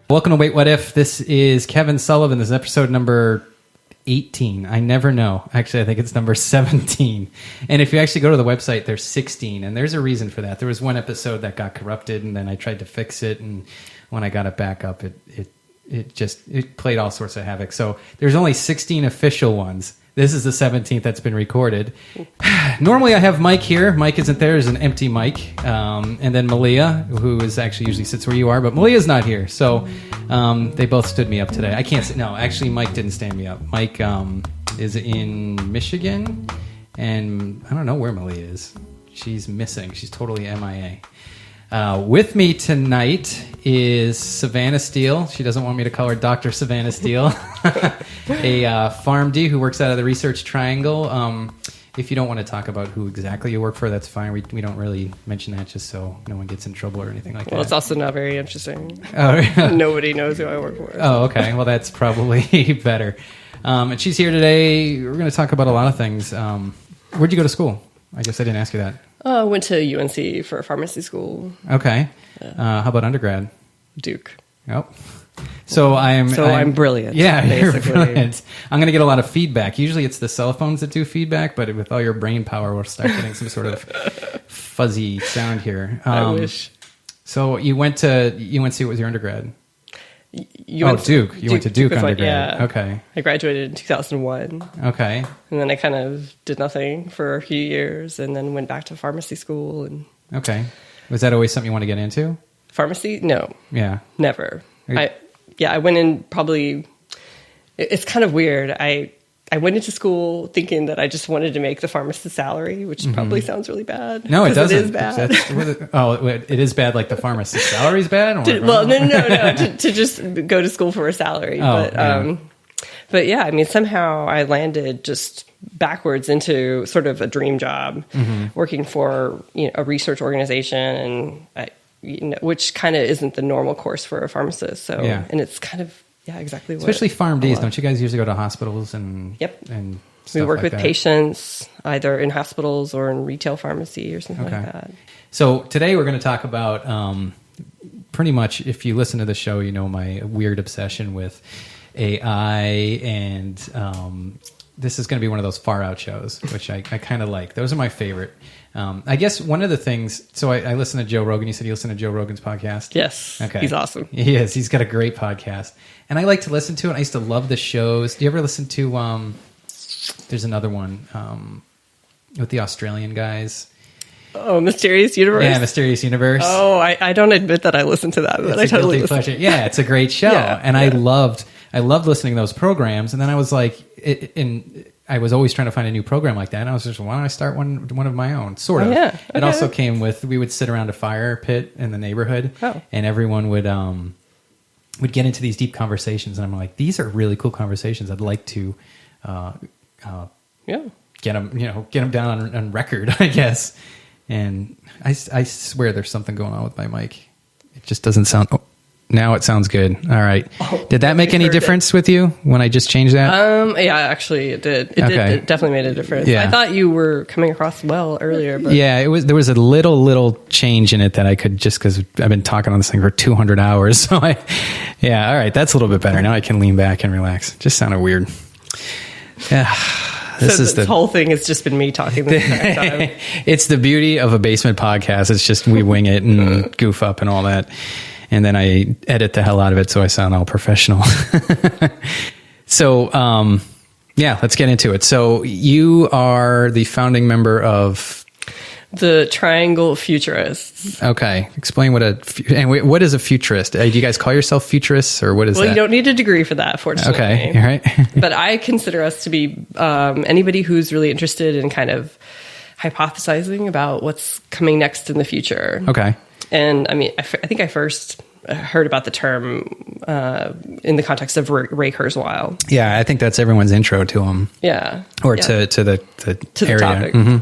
Welcome to Wait What If. This is Kevin Sullivan. This is episode number 18. I never know. Actually, I think it's number 17. And if you actually go to the website, there's 16. And there's a reason for that. There was one episode that got corrupted, and then I tried to fix it. And when I got it back up, it played all sorts of havoc. So there's only 16 official ones. This is the 17th that's been recorded. Normally I have Mike here. Mike isn't there. There's an empty mic. And then Malia, who is actually usually sits where you are, but Malia's not here. So they both stood me up today. I can't say, no, actually Mike didn't stand me up. Mike is in Michigan, and I don't know where Malia is. She's missing. She's totally MIA. With me tonight is Savanna Steele. She doesn't want me to call her Dr. Savanna Steele. A PharmD who works out of the Research Triangle. If you don't want to talk about who exactly you work for, that's fine. We don't really mention that just so no one gets in trouble or anything like that. Well, it's also not very interesting. Oh, Nobody knows who I work for. Oh, okay. Well, that's probably better. And she's here today. We're going to talk about a lot of things. Where'd you go to school? I guess I didn't ask you that. I went to UNC for pharmacy school. Okay. How about undergrad? Duke. Oh. So I'm brilliant. Yeah, basically. You're brilliant. I'm going to get a lot of feedback. Usually it's the cell phones that do feedback, but with all your brain power, we'll start getting some sort of fuzzy sound here. I wish. So you went to UNC. What was your undergrad? Duke. You went to Duke undergrad. Yeah. Okay. I graduated in 2001. Okay. And then I kind of did nothing for a few years and then went back to pharmacy school. And Okay. Was that always something you want to get into? Pharmacy? No. Yeah. Never. I went in probably... It's kind of weird. I went into school thinking that I just wanted to make the pharmacist salary, which probably sounds really bad. No, it doesn't. It is bad. It is bad. Like the pharmacist salary is bad. No. To just go to school for a salary. But yeah, I mean, somehow I landed just backwards into sort of a dream job, working for a research organization, and which kind of isn't the normal course for a pharmacist. So, and it's kind of. Yeah, exactly. Especially PharmDs, don't you guys usually go to hospitals and Yep. and we work like with that? Patients either in hospitals or in retail pharmacy or something like that. So today we're going to talk about pretty much, if you listen to the show, you know my weird obsession with AI, and this is going to be one of those far out shows, which I kind of like. Those are my favorite. I guess one of the things, so I listen to Joe Rogan. You said you listen to Joe Rogan's podcast? Yes. Okay. He's awesome. He is. He's got a great podcast. And I like to listen to it. I used to love the shows. Do you ever listen to, there's another one with the Australian guys. Oh, Mysterious Universe? Yeah, Mysterious Universe. Oh, I don't admit that I listened to that, but I totally listened. Yeah, it's a great show. I loved listening to those programs. And then I was like, I was always trying to find a new program like that. And I was just, why don't I start one of my own? Sort of. Yeah. Okay. It also came with, we would sit around a fire pit in the neighborhood, and everyone would get into these deep conversations. And I'm like, these are really cool conversations. I'd like to get them down on record, I guess. And I swear there's something going on with my mic. It just doesn't sound... Oh, now it sounds good. All right. Did that make any difference with you when I just changed that? Yeah, actually it did. It definitely made a difference. Yeah. I thought you were coming across well earlier. But yeah, there was a little change in it that I could, just because I've been talking on this thing for 200 hours. So all right. That's a little bit better. Now I can lean back and relax. It just sounded weird. Yeah. This whole thing has just been me talking the entire time. It's the beauty of a basement podcast. It's just we wing it and goof up and all that. And then I edit the hell out of it so I sound all professional. So, let's get into it. So you are the founding member of... The Triangle Futurists. Okay. Explain what is a futurist? Do you guys call yourself futurists, or what is that? Well, you don't need a degree for that, fortunately. Okay. All right. But I consider us to be anybody who's really interested in kind of hypothesizing about what's coming next in the future. Okay. And I mean, I think I first heard about the term in the context of Ray Kurzweil. Yeah, I think that's everyone's intro to him. Yeah. Or to the area. The topic. Mm-hmm.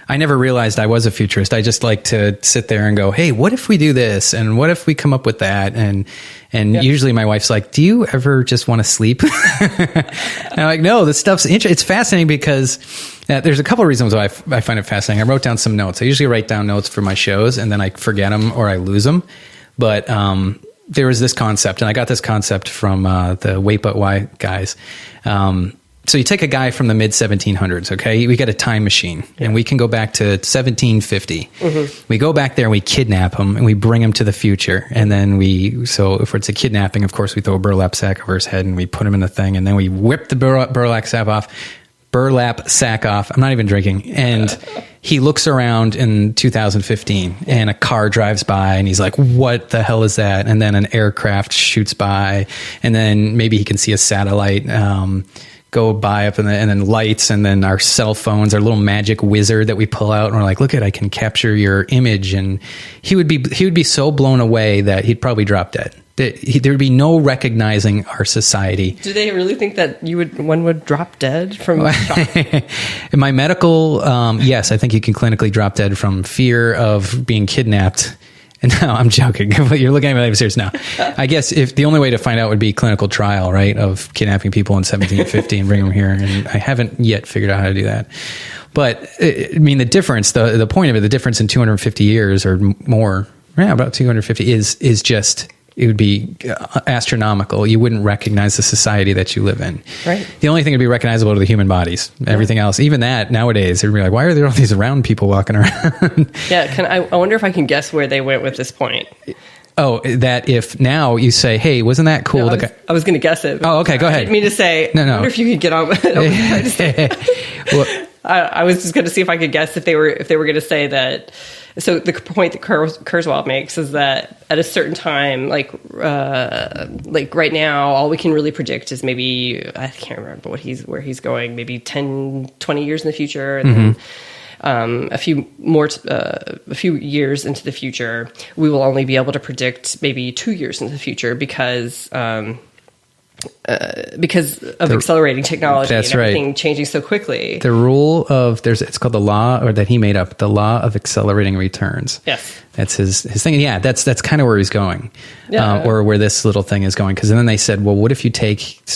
I never realized I was a futurist. I just like to sit there and go, hey, what if we do this? And what if we come up with that? And usually my wife's like, do you ever just want to sleep? And I'm like, no, this stuff's interesting. It's fascinating because there's a couple of reasons why I find it fascinating. I wrote down some notes. I usually write down notes for my shows and then I forget them or I lose them. But there was this concept, and I got this concept from the WWI guys. So you take a guy from the mid 1700s, okay? We get a time machine, and we can go back to 1750. We go back there, and we kidnap him, and we bring him to the future. And then so if it's a kidnapping, of course, we throw a burlap sack over his head, and we put him in the thing, and then we whip the burlap sack off. I'm not even drinking. And he looks around in 2015, and a car drives by, and he's like, what the hell is that? And then an aircraft shoots by, and then maybe he can see a satellite go by up and then lights, and then our cell phones, our little magic wizard that we pull out, and we're like, look I can capture your image. And he would be so blown away that he'd probably drop dead. There would be no recognizing our society. Do they really think that one would drop dead from shock? In my medical, yes, I think you can clinically drop dead from fear of being kidnapped. And no, I'm joking. You're looking at me like I'm serious now. I guess if the only way to find out would be clinical trial, right, of kidnapping people in 1750 and bring them here. And I haven't yet figured out how to do that. But I mean, the difference, the point of it, the difference in 250 years or more, about 250 is just, it would be astronomical. You wouldn't recognize the society that you live in. Right. The only thing that would be recognizable are the human bodies. Everything else, even that nowadays, they'd be like, why are there all these round people walking around? Yeah. I wonder if I can guess where they went with this point. Oh, that if now you say, hey, wasn't that cool? No, I was going to guess it. Oh, okay. Go ahead. I didn't mean to say, I wonder if you could get on with it. Well, I was just going to see if I could guess if they were going to say that. So the point that Kurzweil makes is that at a certain time, like right now, all we can really predict is maybe, I can't remember where he's going, maybe 10, 20 years in the future. And then a few years into the future, we will only be able to predict maybe 2 years into the future because of accelerating technology and everything changing so quickly. The rule of it's called the law, or that he made up, the law of accelerating returns. Yes, that's his thing. Yeah, that's kind of where he's going, or where this little thing is going. Because then they said, well, what if you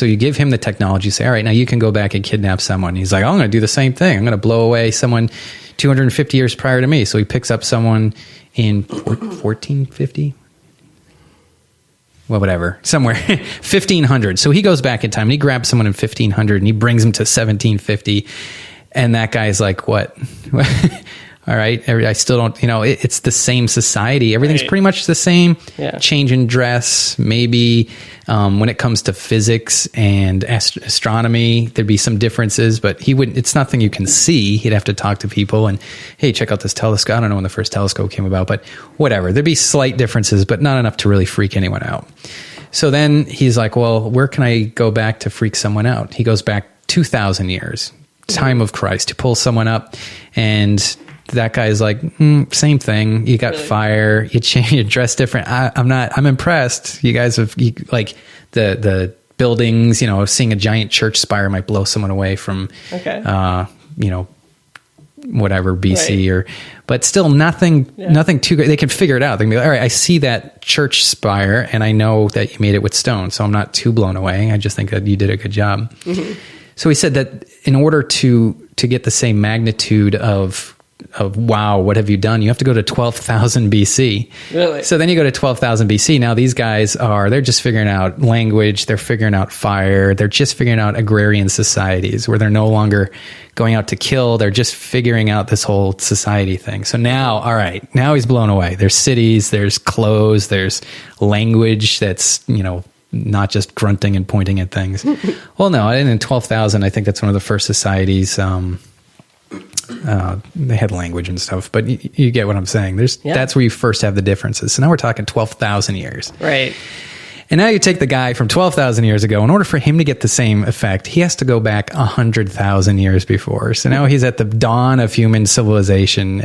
you give him the technology, say, all right, now you can go back and kidnap someone. He's like, oh, I'm going to do the same thing. I'm going to blow away someone 250 years prior to me. So he picks up someone in 1450. Well, whatever, somewhere 1500. So he goes back in time and he grabs someone in 1500 and he brings them to 1750. And that guy's like, what? All right. I still don't, it's the same society. Everything's pretty much the same. Yeah. Change in dress, maybe when it comes to physics and astronomy, there'd be some differences, but it's nothing you can see. He'd have to talk to people and, hey, check out this telescope. I don't know when the first telescope came about, but whatever. There'd be slight differences, but not enough to really freak anyone out. So then he's like, well, where can I go back to freak someone out? He goes back 2,000 years, time of Christ, to pull someone up, and that guy's like, same thing. You got fire. You dress different. I'm impressed. You guys have like the buildings. Seeing a giant church spire might blow someone away from, whatever BC but still nothing too great. They can figure it out. They can be like, all right, I see that church spire, and I know that you made it with stone, so I'm not too blown away. I just think that you did a good job. Mm-hmm. So he said that in order to get the same magnitude of wow, what have you done? You have to go to 12,000 BC. Really? So then you go to 12,000 BC. Now these guys they're just figuring out language. They're figuring out fire. They're just figuring out agrarian societies where they're no longer going out to kill. They're just figuring out this whole society thing. So now, all right, now he's blown away. There's cities, there's clothes, there's language that's, not just grunting and pointing at things. Well, no, and in 12,000, I think that's one of the first societies. They had language and stuff, but you get what I'm saying. That's where you first have the differences. So now we're talking 12,000 years. Right. And now you take the guy from 12,000 years ago. In order for him to get the same effect, he has to go back 100,000 years before. So now he's at the dawn of human civilization.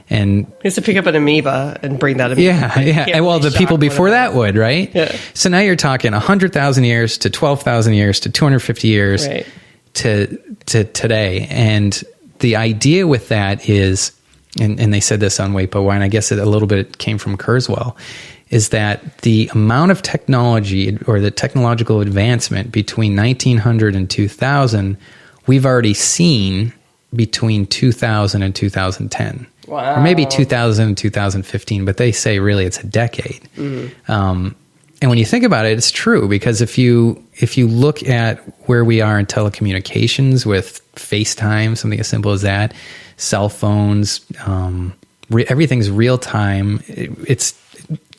And he has to pick up an amoeba and bring that amoeba. Yeah. And well, the people before that would, right? Yeah. So now you're talking 100,000 years to 12,000 years to 250 years to today. And the idea with that is, and they said this on WWI, and I guess a little bit came from Kurzweil, is that the amount of technology or the technological advancement between 1900 and 2000, we've already seen between 2000 and 2010. Wow. Or maybe 2000 and 2015, but they say really it's a decade. And when you think about it, it's true, because if you look at where we are in telecommunications with FaceTime, something as simple as that, cell phones, everything's real time. It's,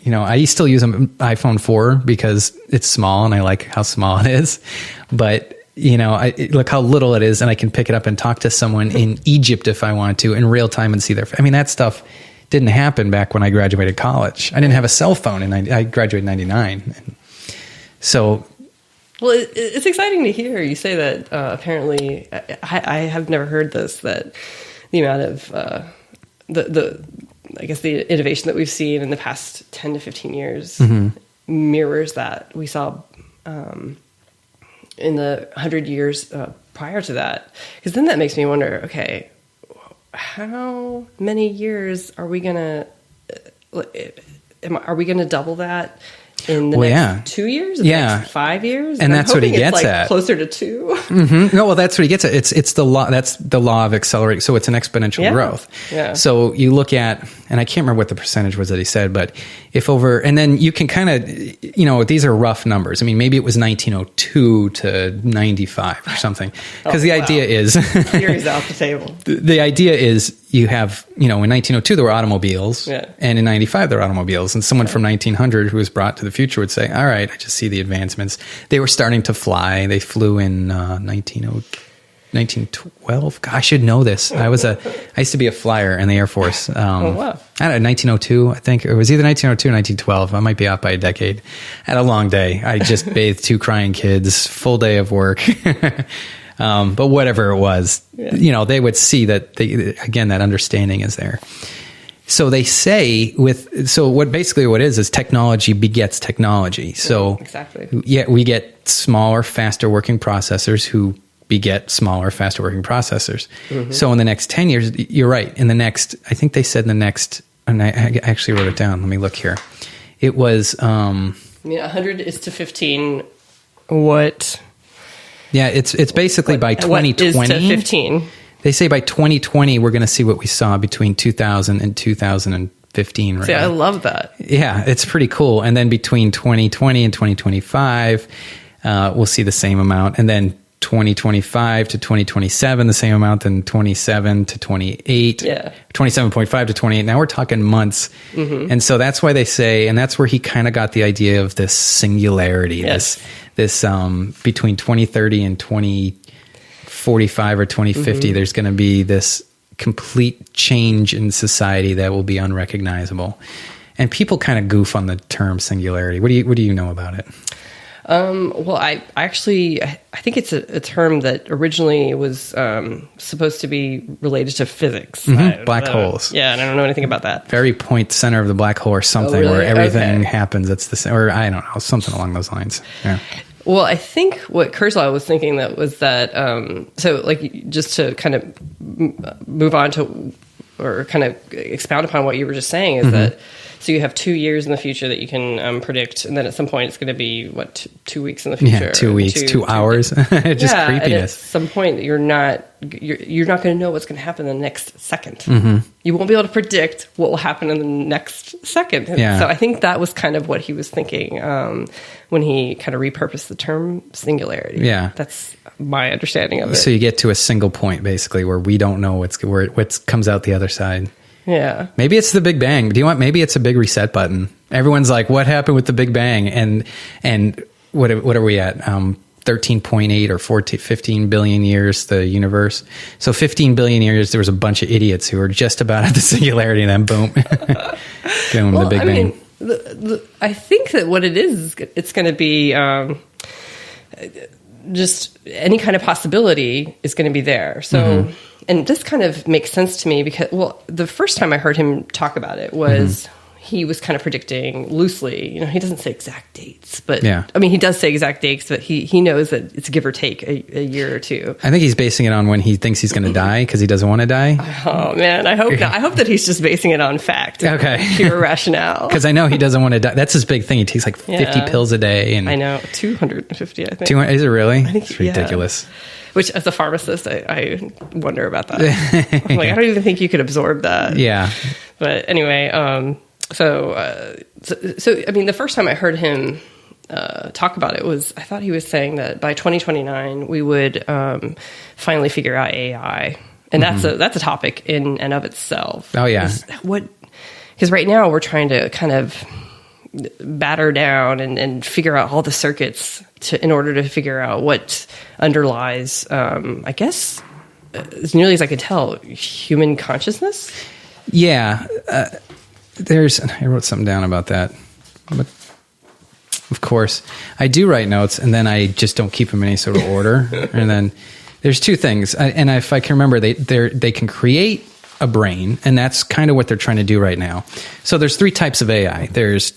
I still use an iPhone 4 because it's small and I like how small it is. But, look how little it is, and I can pick it up and talk to someone in Egypt if I want to in real time and see that stuff didn't happen back when I graduated college. I didn't have a cell phone, and I graduated in 99. So, well, it's exciting to hear you say that. Apparently, I have never heard this, that the amount of I guess the innovation that we've seen in the past 10 to 15 years mirrors that we saw in the 100 years prior to that. Because then that makes me wonder, okay, how many years are we gonna double that in the next 2 years? The next 5 years? And that's what he gets at. Closer to 2. Mm-hmm. No, well, that's what he gets at. It's the law. That's the law of accelerating. So it's an exponential growth. Yeah. So you look at, and I can't remember what the percentage was that he said, but and then you can kind of, these are rough numbers. I mean, maybe it was 1902 to 95 or something. Because the idea is, theory's off the table. The idea is you have, in 1902 there were automobiles, and in 95 there were automobiles, and someone from 1900 who was brought to the future would say, all right, I just see the advancements. They were starting to fly. They flew in 1912. God, I should know this. I used to be a flyer in the Air Force. Wow. I don't know, 1902, I think. It was either 1902 or 1912. I might be off by a decade. I had a long day. I just bathed 2 crying kids, full day of work. But whatever it was, they would see that, again, that understanding is there. So they say what it is technology begets technology. So exactly. We get smaller, faster working processors who beget smaller, faster working processors. Mm-hmm. So in the next 10 years, you're right. I think they said and I actually wrote it down. Let me look here. It was, 100 is to 15. What? Yeah, it's basically by 2020. What is to 15? They say by 2020, we're going to see what we saw between 2000 and 2015. Right? See, I love that. Yeah, it's pretty cool. And then between 2020 and 2025, we'll see the same amount. And then 2025 to 2027, the same amount, then 27 to 28, 27.5 to 28. Now we're talking months. Mm-hmm. And so that's why they say, and that's where he kind of got the idea of this singularity, this between 2030 and 2045 or 2050, there's going to be this complete change in society that will be unrecognizable. And people kind of goof on the term singularity. What do you know about it? Well, I think it's a term that originally was supposed to be related to physics. Mm-hmm. Black holes. Yeah, and I don't know anything about that. Very point center of the black hole or something where everything happens. It's the same, or I don't know, something along those lines. Yeah. Well, I think what Kurzweil was thinking was that, so like just to kind of move on to, or kind of expound upon what you were just saying, is that, so you have 2 years in the future that you can predict, and then at some point it's going to be, 2 weeks in the future? Yeah, 2 weeks, 2 hours. Just creepiness. And at some point you're not going to know what's going to happen in the next second. Mm-hmm. You won't be able to predict what will happen in the next second. So I think that was kind of what he was thinking when he kind of repurposed the term singularity. Yeah. That's my understanding of it. So you get to a single point, basically, where we don't know what comes out the other side. Yeah. Maybe it's the Big Bang. Do you want? Maybe it's a big reset button. Everyone's like, "What happened with the Big Bang?" And what are we at? 13.8 or 15 billion years, the universe. So 15 billion years, there was a bunch of idiots who were just about at the singularity, and then boom, boom, the Big Bang. I think that what it is it's going to be just any kind of possibility is going to be there. So, and this kind of makes sense to me because, well, the first time I heard him talk about it was he was kind of predicting loosely. He doesn't say exact dates, but I mean, he does say exact dates, but he knows that it's give or take a year or two. I think he's basing it on when he thinks he's going to die because he doesn't want to die. Oh man, I hope not. I hope that he's just basing it on fact. Okay. Pure rationale. Because I know he doesn't want to die. That's his big thing. He takes like 50 pills a day. And I know, 250, I think. Is it really? I think it's ridiculous. Which, as a pharmacist, I wonder about that. I'm like, I don't even think you could absorb that. Yeah. But anyway, So I mean, the first time I heard him talk about it was, I thought he was saying that by 2029 we would finally figure out AI, and that's a topic in and of itself. Oh yeah, because right now we're trying to kind of batter down and figure out all the circuits in order to figure out what underlies, I guess, as nearly as I could tell, human consciousness. Yeah, I wrote something down about that, but of course I do write notes, and then I just don't keep them in any sort of order. And then there's two things, and if I can remember, they can create a brain, and that's kind of what they're trying to do right now. So there's three types of AI. There's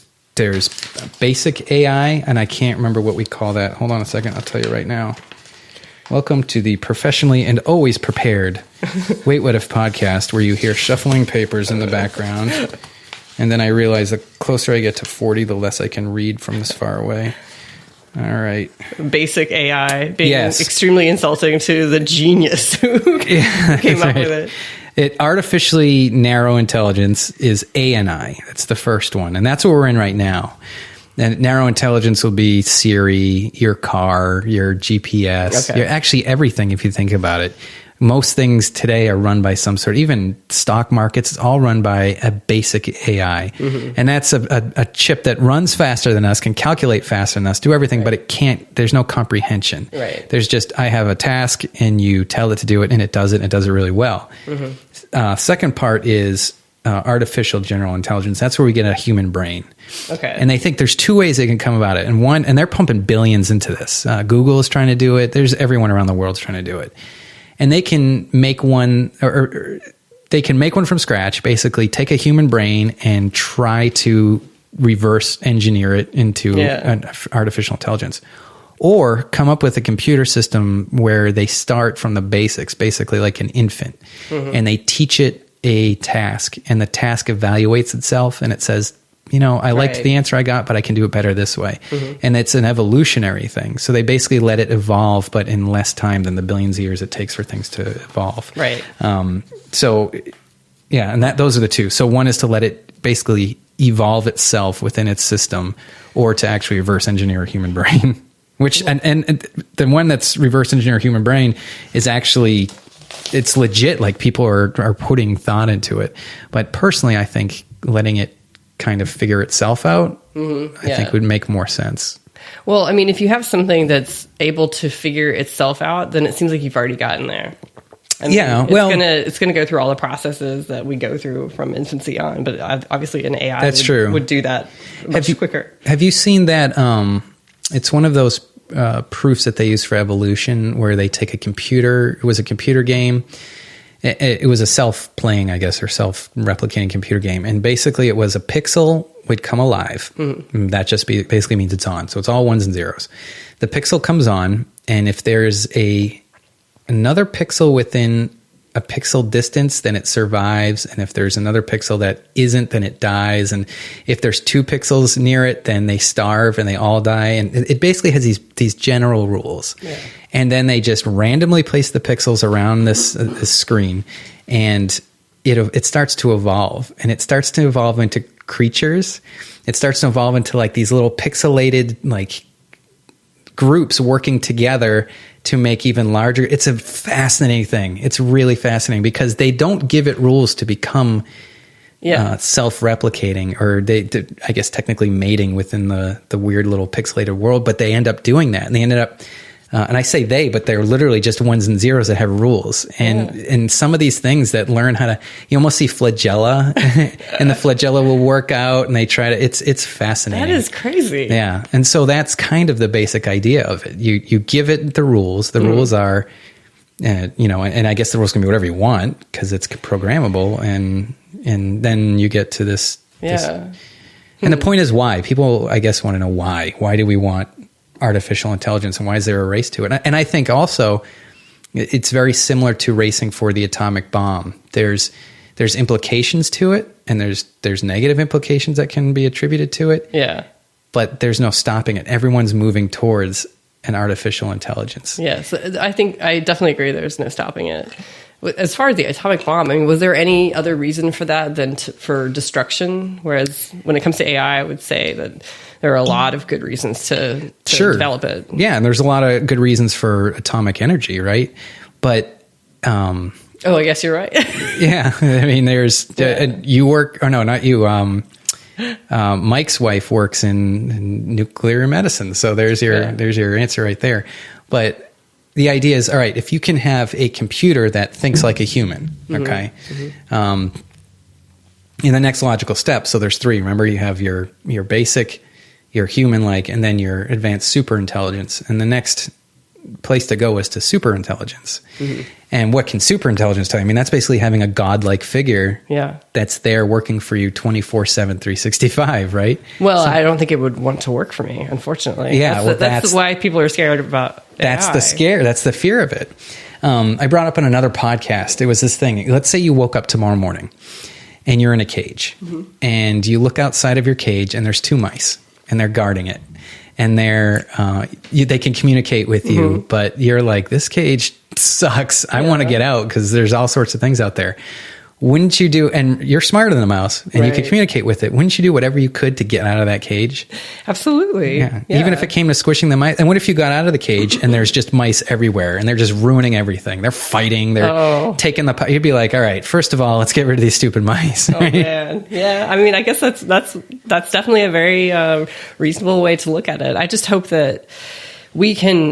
basic AI, and I can't remember what we call that. Hold on a second, I'll tell you right now. Welcome to the professionally and always prepared Wait What If podcast, where you hear shuffling papers in the background. And then I realize the closer I get to 40, the less I can read from this far away. All right. Basic AI being extremely insulting to the genius who came up with it. Artificially narrow intelligence is ANI. That's the first one. And that's what we're in right now. And narrow intelligence will be Siri, your car, your GPS, actually everything if you think about it. Most things today are run by some sort, even stock markets, it's all run by a basic AI. Mm-hmm. And that's a chip that runs faster than us, can calculate faster than us, do everything, but it can't, there's no comprehension. Right. There's just, I have a task and you tell it to do it and it does it really well. Mm-hmm. Second part is artificial general intelligence. That's where we get a human brain. Okay. And they think there's two ways they can come about it. And they're pumping billions into this. Google is trying to do it. There's everyone around the world is trying to do it. And they can make one, or they can make one from scratch, basically take a human brain and try to reverse engineer it into an artificial intelligence. Or come up with a computer system where they start from the basics, basically like an infant. Mm-hmm. And they teach it a task, and the task evaluates itself, and it says, I liked the answer I got, but I can do it better this way. Mm-hmm. And it's an evolutionary thing. So they basically let it evolve, but in less time than the billions of years it takes for things to evolve. Right. And those are the two. So one is to let it basically evolve itself within its system, or to actually reverse engineer a human brain. Which and the one that's reverse engineer a human brain is actually, it's legit. Like, people are putting thought into it. But personally, I think letting it kind of figure itself out, I think would make more sense. Well, I mean, if you have something that's able to figure itself out, then it seems like you've already gotten there. I mean, it's gonna go through all the processes that we go through from infancy on. But obviously, an AI would do that much quicker. Have you seen that? It's one of those proofs that they use for evolution, where they take a computer. It was a computer game. It was a self-playing, I guess, or self-replicating computer game. And basically it was a pixel would come alive. Mm-hmm. That just basically means it's on. So it's all ones and zeros. The pixel comes on, and if there's another pixel within a pixel distance, then it survives. And if there's another pixel that isn't, then it dies. And if there's two pixels near it, then they starve and they all die. And it basically has these general rules. Yeah. And then they just randomly place the pixels around this screen, and it starts to evolve. And it starts to evolve into creatures. It starts to evolve into like these little pixelated like groups working together to make even larger. It's a fascinating thing. It's really fascinating because they don't give it rules to become self-replicating, or I guess technically mating within the weird little pixelated world, but they end up doing that. And they ended up, and I say they, but they're literally just ones and zeros that have rules. And some of these things that learn how to, you almost see flagella and the flagella will work out, and they try to, it's fascinating. That is crazy. Yeah. And so that's kind of the basic idea of it. You give it the rules. The rules are, and I guess the rules can be whatever you want because it's programmable, and then you get to this. Yeah. And the point is why. People, I guess, want to know why. Why do we want artificial intelligence, and why is there a race to it? And I think also it's very similar to racing for the atomic bomb. There's implications to it, and there's negative implications that can be attributed to it. Yeah. But there's no stopping it. Everyone's moving towards an artificial intelligence. Yes, I think I definitely agree there's no stopping it. As far as the atomic bomb, I mean, was there any other reason for that than for destruction? Whereas when it comes to AI, I would say that there are a lot of good reasons to develop it. Yeah, and there's a lot of good reasons for atomic energy, right? But I guess you're right. yeah, I mean, there's you work, or no, not you. Mike's wife works in nuclear medicine, so there's your answer right there. But the idea is, all right, if you can have a computer that thinks like a human, okay, in the next logical step, so there's three. Remember, you have your basic, your human-like, and then your advanced super intelligence. And the next place to go is to super intelligence. And what can super intelligence tell you? I mean, that's basically having a godlike figure that's there working for you 24/7, 365, right? Well, I don't think it would want to work for me, unfortunately. Yeah, that's why people are scared about AI. That's the fear of it. I brought up on another podcast, it was this thing. Let's say you woke up tomorrow morning and you're in a cage and you look outside of your cage and there's two mice and they're guarding it. And they can communicate with you, but you're like, this cage sucks. I want to get out because there's all sorts of things out there. Wouldn't you do, and you're smarter than the mouse and you can communicate with it. Wouldn't you do whatever you could to get out of that cage? Absolutely. Yeah. Even if it came to squishing the mice. And what if you got out of the cage and there's just mice everywhere and they're just ruining everything? They're fighting. They're taking you'd be like, all right, first of all, let's get rid of these stupid mice. Oh, man. Yeah. I mean, I guess that's definitely a very reasonable way to look at it. I just hope that we can,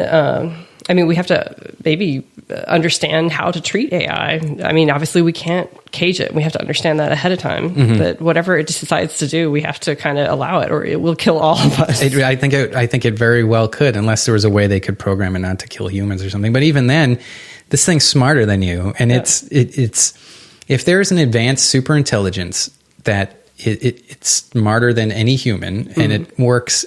we have to maybe understand how to treat AI. I mean, obviously we can't cage it. We have to understand that ahead of time. But whatever it decides to do, we have to kind of allow it, or it will kill all of us. I think it very well could, unless there was a way they could program it not to kill humans or something. But even then, this thing's smarter than you, and it's if there's an advanced super intelligence that it's smarter than any human, and it works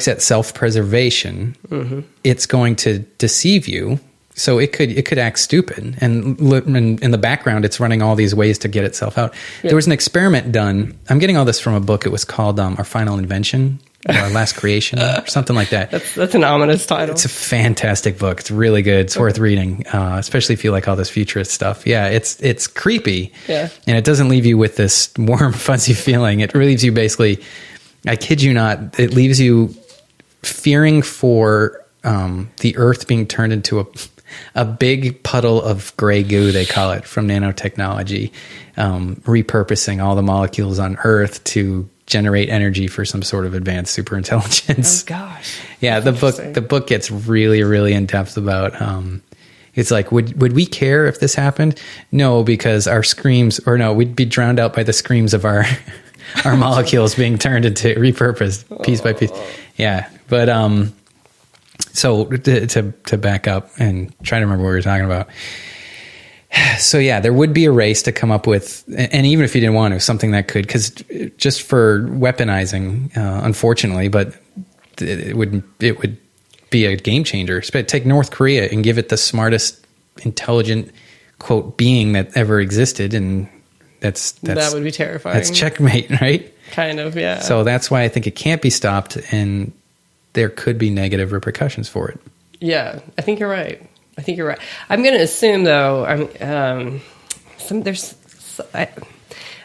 at self-preservation, it's going to deceive you. So it could act stupid. And in the background, it's running all these ways to get itself out. Yeah. There was an experiment done. I'm getting all this from a book. It was called Our Final Invention, or Our Last Creation, or something like that. That's an ominous title. It's a fantastic book. It's really good. It's worth reading, especially if you like all this futurist stuff. Yeah, it's creepy. Yeah. And it doesn't leave you with this warm, fuzzy feeling. It leaves you basically... I kid you not, it leaves you fearing for the Earth being turned into a big puddle of gray goo, they call it, from nanotechnology, repurposing all the molecules on Earth to generate energy for some sort of advanced superintelligence. Oh, gosh. Yeah, the book gets really, really in-depth about... it's like, would we care if this happened? No, because we'd be drowned out by the screams of our... our molecules being turned into repurposed piece by piece. Yeah. But, so to back up and try to remember what we were talking about. So yeah, there would be a race to come up with, and even if you didn't want to, something that could, because just for weaponizing, unfortunately, but it would be a game changer. Take North Korea and give it the smartest, intelligent, quote, being that ever existed, and that would be terrifying. That's checkmate, right? Kind of, yeah. So that's why I think it can't be stopped, and there could be negative repercussions for it. Yeah, I think you're right. I'm going to assume, though, I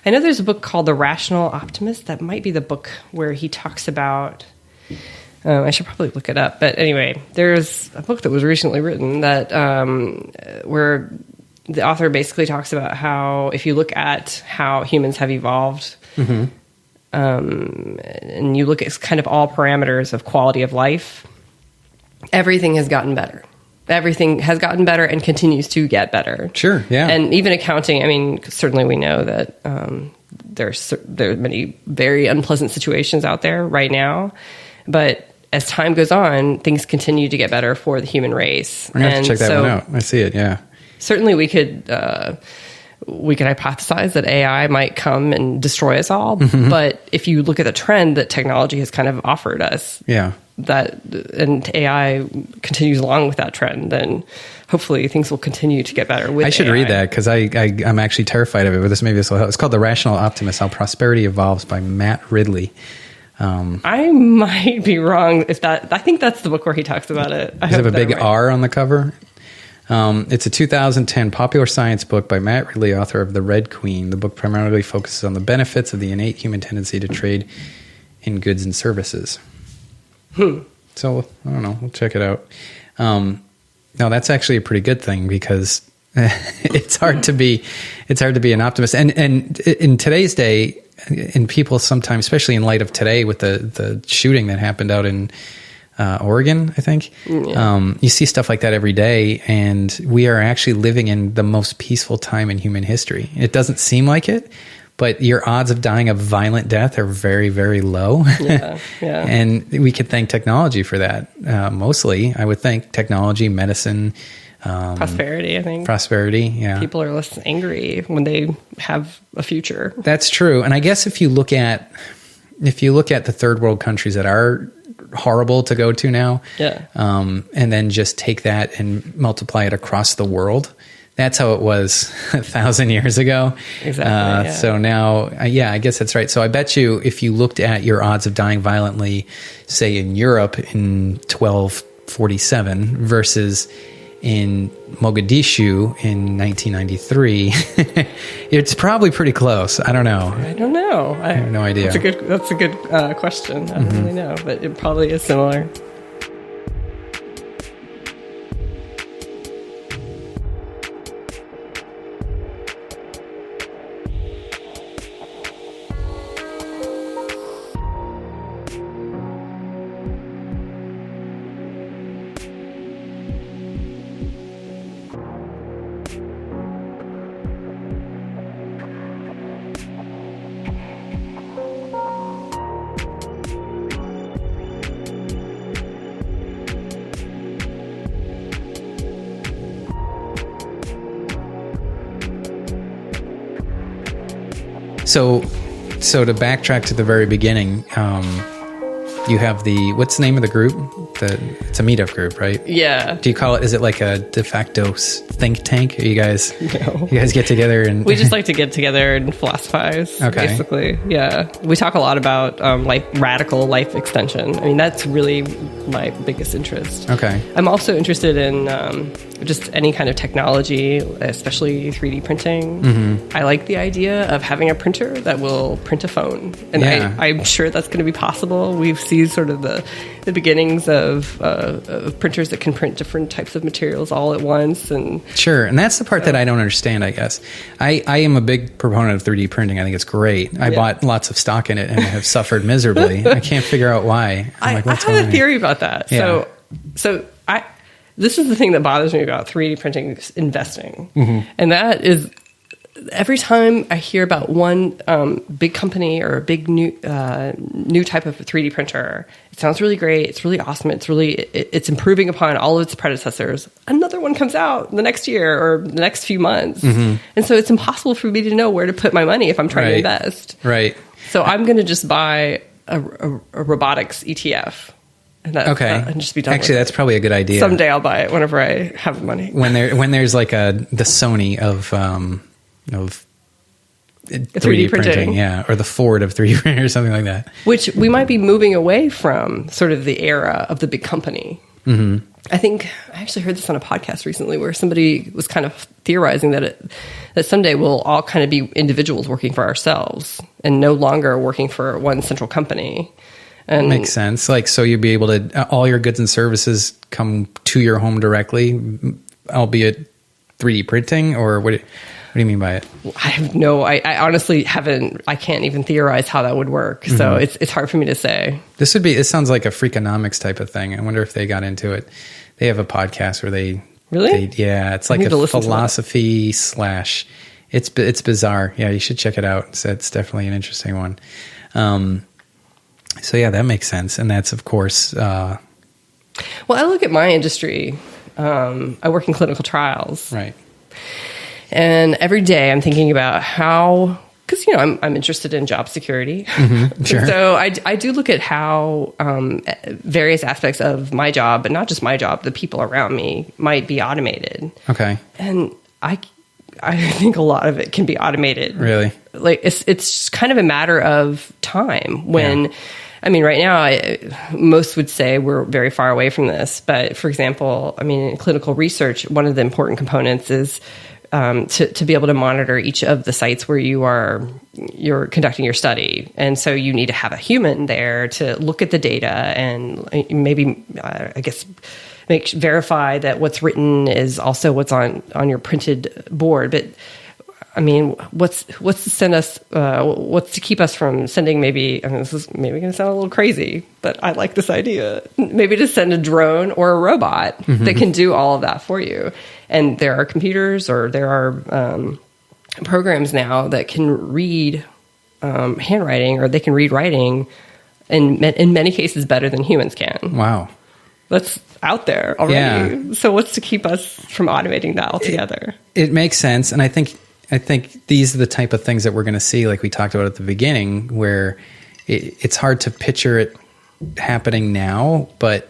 know there's a book called The Rational Optimist. That might be the book where he talks about... I should probably look it up. But anyway, there's a book that was recently written that where... the author basically talks about how if you look at how humans have evolved, and you look at kind of all parameters of quality of life, everything has gotten better. Everything has gotten better and continues to get better. Sure, yeah. And even accounting, I mean, certainly we know that there are many very unpleasant situations out there right now, but as time goes on, things continue to get better for the human race. I'm going to have to check that one out. I see it, yeah. Certainly we could hypothesize that AI might come and destroy us all. But if you look at the trend that technology has kind of offered us, and AI continues along with that trend, then hopefully things will continue to get better with I should AI. read that, because I'm actually terrified of it, but maybe this will help. It's called The Rational Optimist, How Prosperity Evolves by Matt Ridley. I might be wrong. I think that's the book where he talks about it. Does it have a big R on the cover? It's a 2010 popular science book by Matt Ridley, author of The Red Queen. The book primarily focuses on the benefits of the innate human tendency to trade in goods and services. So, I don't know. We'll check it out. No, that's actually a pretty good thing because it's hard to be an optimist. And in today's day, and people sometimes, especially in light of today with the shooting that happened out in Oregon, I think, you see stuff like that every day. And we are actually living in the most peaceful time in human history. It doesn't seem like it, but your odds of dying a violent death are very, very low. Yeah. And we could thank technology for that. Mostly, I would think technology, medicine, prosperity, I think. Prosperity, yeah. People are less angry when they have a future. That's true. And I guess if you look at the third world countries that are horrible to go to now, and then just take that and multiply it across the world, that's how it was 1,000 years ago. Exactly. So now, I guess that's right. So I bet you if you looked at your odds of dying violently, say in Europe in 1247 versus in Mogadishu in 1993, it's probably pretty close. I don't know. I don't know. I have no idea. That's a good question. I don't really know, but it probably is similar. So to backtrack to the very beginning, you have what's the name of the group? It's a meetup group, right? Yeah. Do you call it, is it like a de facto think tank? Are you guys get together and... We just like to get together and philosophize, basically. Yeah. We talk a lot about radical life extension. I mean, that's really my biggest interest. Okay. I'm also interested in just any kind of technology, especially 3D printing. Mm-hmm. I like the idea of having a printer that will print a phone. And I'm sure that's going to be possible. We've seen sort of the beginnings of printers that can print different types of materials all at once. And sure. And that's the part that I don't understand, I guess. I am a big proponent of 3D printing. I think it's great. I bought lots of stock in it and have suffered miserably. I can't figure out why. I have a theory about that. Yeah. So this is the thing that bothers me about 3D printing investing. Mm-hmm. And that is, every time I hear about one big company or a big new type of 3D printer, it sounds really great. It's really awesome. It's improving upon all of its predecessors. Another one comes out the next year or the next few months. Mm-hmm. And so it's impossible for me to know where to put my money if I'm trying to invest. Right. So I'm going to just buy a robotics ETF. And just be done. Actually, that's probably a good idea. Someday I'll buy it whenever I have money. When there's like the Sony of 3D printing, or the Ford of 3D printing or something like that. Which we might be moving away from sort of the era of the big company. Mm-hmm. I think I actually heard this on a podcast recently where somebody was kind of theorizing that someday we'll all kind of be individuals working for ourselves and no longer working for one central company. And makes sense. Like, so you'd be able to, all your goods and services come to your home directly, albeit 3D printing, or what do you mean by it? I have I honestly I can't even theorize how that would work. Mm-hmm. So it's hard for me to say. It sounds like a Freakonomics type of thing. I wonder if they got into it. They have a podcast where they... Really? It's like a philosophy / it's bizarre. Yeah, you should check it out. It's definitely an interesting one. So yeah, that makes sense. And that's, of course... Well, I look at my industry. I work in clinical trials. Right. And every day I'm thinking about how... Because, I'm interested in job security. Mm-hmm, sure. So I do look at how various aspects of my job, but not just my job, the people around me, might be automated. Okay. And I think a lot of it can be automated. Really? Like it's kind of a matter of time when I mean, right now, most would say we're very far away from this. But for example, I mean, in clinical research, one of the important components is to be able to monitor each of the sites where you're conducting your study. And so you need to have a human there to look at the data and maybe, I guess, verify that what's written is also what's on your printed board. But I mean, what's to keep us from sending maybe, I mean, this is maybe going to sound a little crazy, but I like this idea, maybe to send a drone or a robot that can do all of that for you. And there are computers or there are programs now that can read handwriting, or they can read writing in many cases better than humans can. Wow. That's out there already. Yeah. So what's to keep us from automating that altogether? It makes sense. And I think these are the type of things that we're going to see, like we talked about at the beginning, where it's hard to picture it happening now, but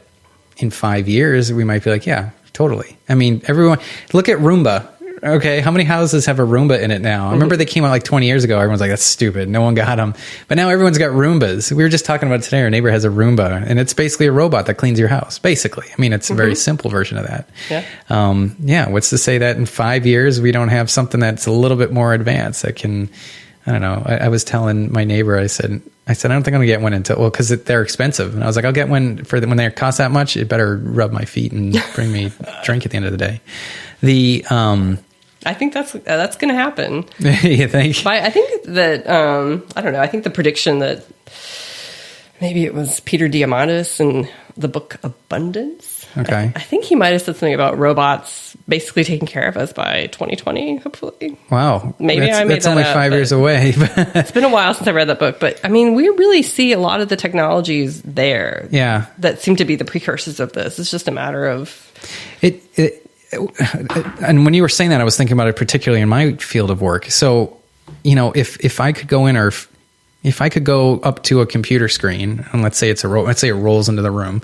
in 5 years, we might be like, yeah, totally. I mean, everyone, look at Roomba. Okay, how many houses have a Roomba in it now? I remember they came out like 20 years ago. Everyone's like, that's stupid. No one got them. But now everyone's got Roombas. We were just talking about it today. Our neighbor has a Roomba, and it's basically a robot that cleans your house, basically. I mean, it's a very simple version of that. Yeah. What's to say that in 5 years we don't have something that's a little bit more advanced that can, I don't know. I was telling my neighbor, I said, I don't think I'm going to get one until, because they're expensive. And I was like, I'll get one when they cost that much. It better rub my feet and bring me a drink at the end of the day. I think that's going to happen. You think? But I think that, I don't know, I think the prediction that maybe it was Peter Diamandis in the book Abundance. Okay. I think he might have said something about robots basically taking care of us by 2020, hopefully. Wow. Maybe I made that only up, 5 years away. It's been a while since I read that book. But, I mean, we really see a lot of the technologies there that seem to be the precursors of this. It's just a matter of... And when you were saying that, I was thinking about it particularly in my field of work. So, if I could go in, or if I could go up to a computer screen, and let's say it rolls into the room,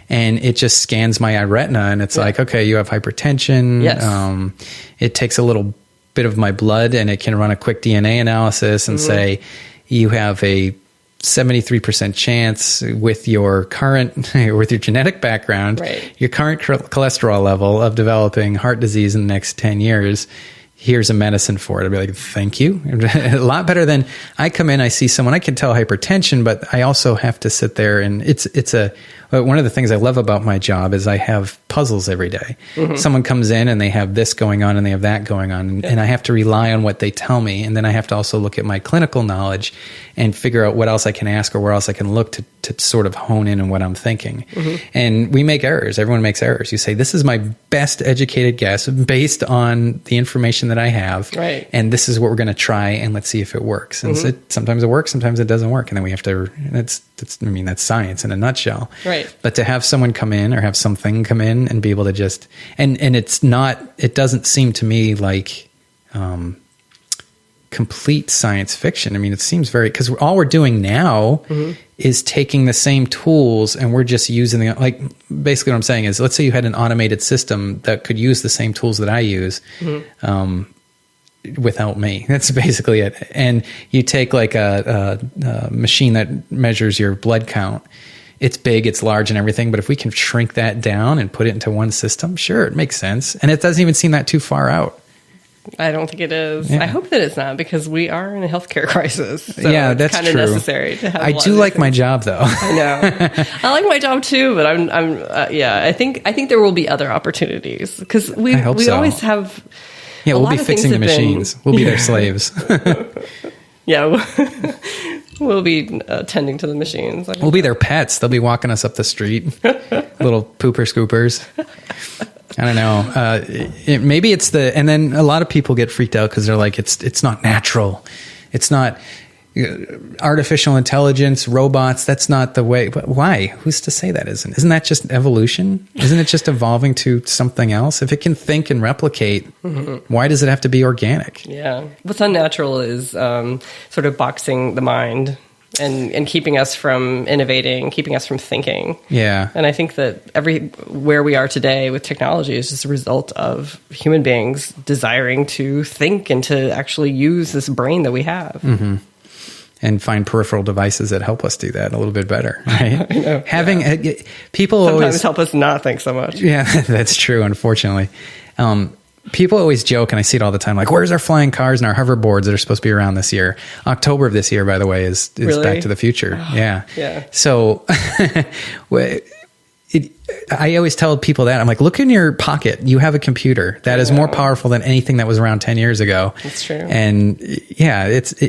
and it just scans my retina, and it's like, okay, you have hypertension. Yes. It takes a little bit of my blood, and it can run a quick DNA analysis and say, you have a 73% chance with your genetic background, your current cholesterol level, of developing heart disease in the next 10 years. Here's a medicine for it. I'd be like, thank you. A lot better than I come in, I see someone, I can tell hypertension, but I also have to sit there, and one of the things I love about my job is I have puzzles every day. Someone comes in and they have this going on and they have that going on, and I have to rely on what they tell me. And then I have to also look at my clinical knowledge and figure out what else I can ask or where else I can look to sort of hone in on what I'm thinking. And we make errors. Everyone makes errors. You say, this is my best educated guess based on the information that I have. Right. And this is what we're going to try, and let's see if it works. And sometimes it works, sometimes it doesn't work. And then we have to, that's science in a nutshell. Right. But to have someone come in, or have something come in and be able to just, and it doesn't seem to me like complete science fiction. I mean, it seems very, because all we're doing now is taking the same tools, and we're just using like, basically what I'm saying is, let's say you had an automated system that could use the same tools that I use, without me. That's basically it. And you take like a machine that measures your blood count. It's big, it's large and everything, but if we can shrink that down and put it into one system, sure, it makes sense. And it doesn't even seem that too far out. I don't think it is. Yeah. I hope that it's not, because we are in a healthcare crisis. So yeah, that's kind of true. Necessary to have. I do like my job, though. I know. I like my job too, but I think there will be other opportunities, because we always have. Yeah, we'll be fixing the machines. We'll be their slaves. Yeah. We'll be tending to the machines. We'll be their pets. They'll be walking us up the street. Little pooper scoopers. I don't know. Maybe it's and then a lot of people get freaked out because they're like, it's not natural. It's not artificial intelligence, robots. That's not the way. But why? Who's to say that isn't? Isn't that just evolution? Isn't it just evolving to something else? If it can think and replicate, why does it have to be organic? Yeah. What's unnatural is sort of boxing the mind and keeping us from innovating, keeping us from thinking. Yeah. And I think that where we are today with technology is just a result of human beings desiring to think and to actually use this brain that we have. and find peripheral devices that help us do that a little bit better, right? I know. Having people Sometimes always help us not think so much. Yeah, that's true, unfortunately. People always joke, and I see it all the time, like, where's our flying cars and our hoverboards that are supposed to be around this year? October of this year, by the way, is Really? Back to the Future. Yeah. So I always tell people that. I'm like, look in your pocket. You have a computer that is more powerful than anything that was around 10 years ago. That's true. And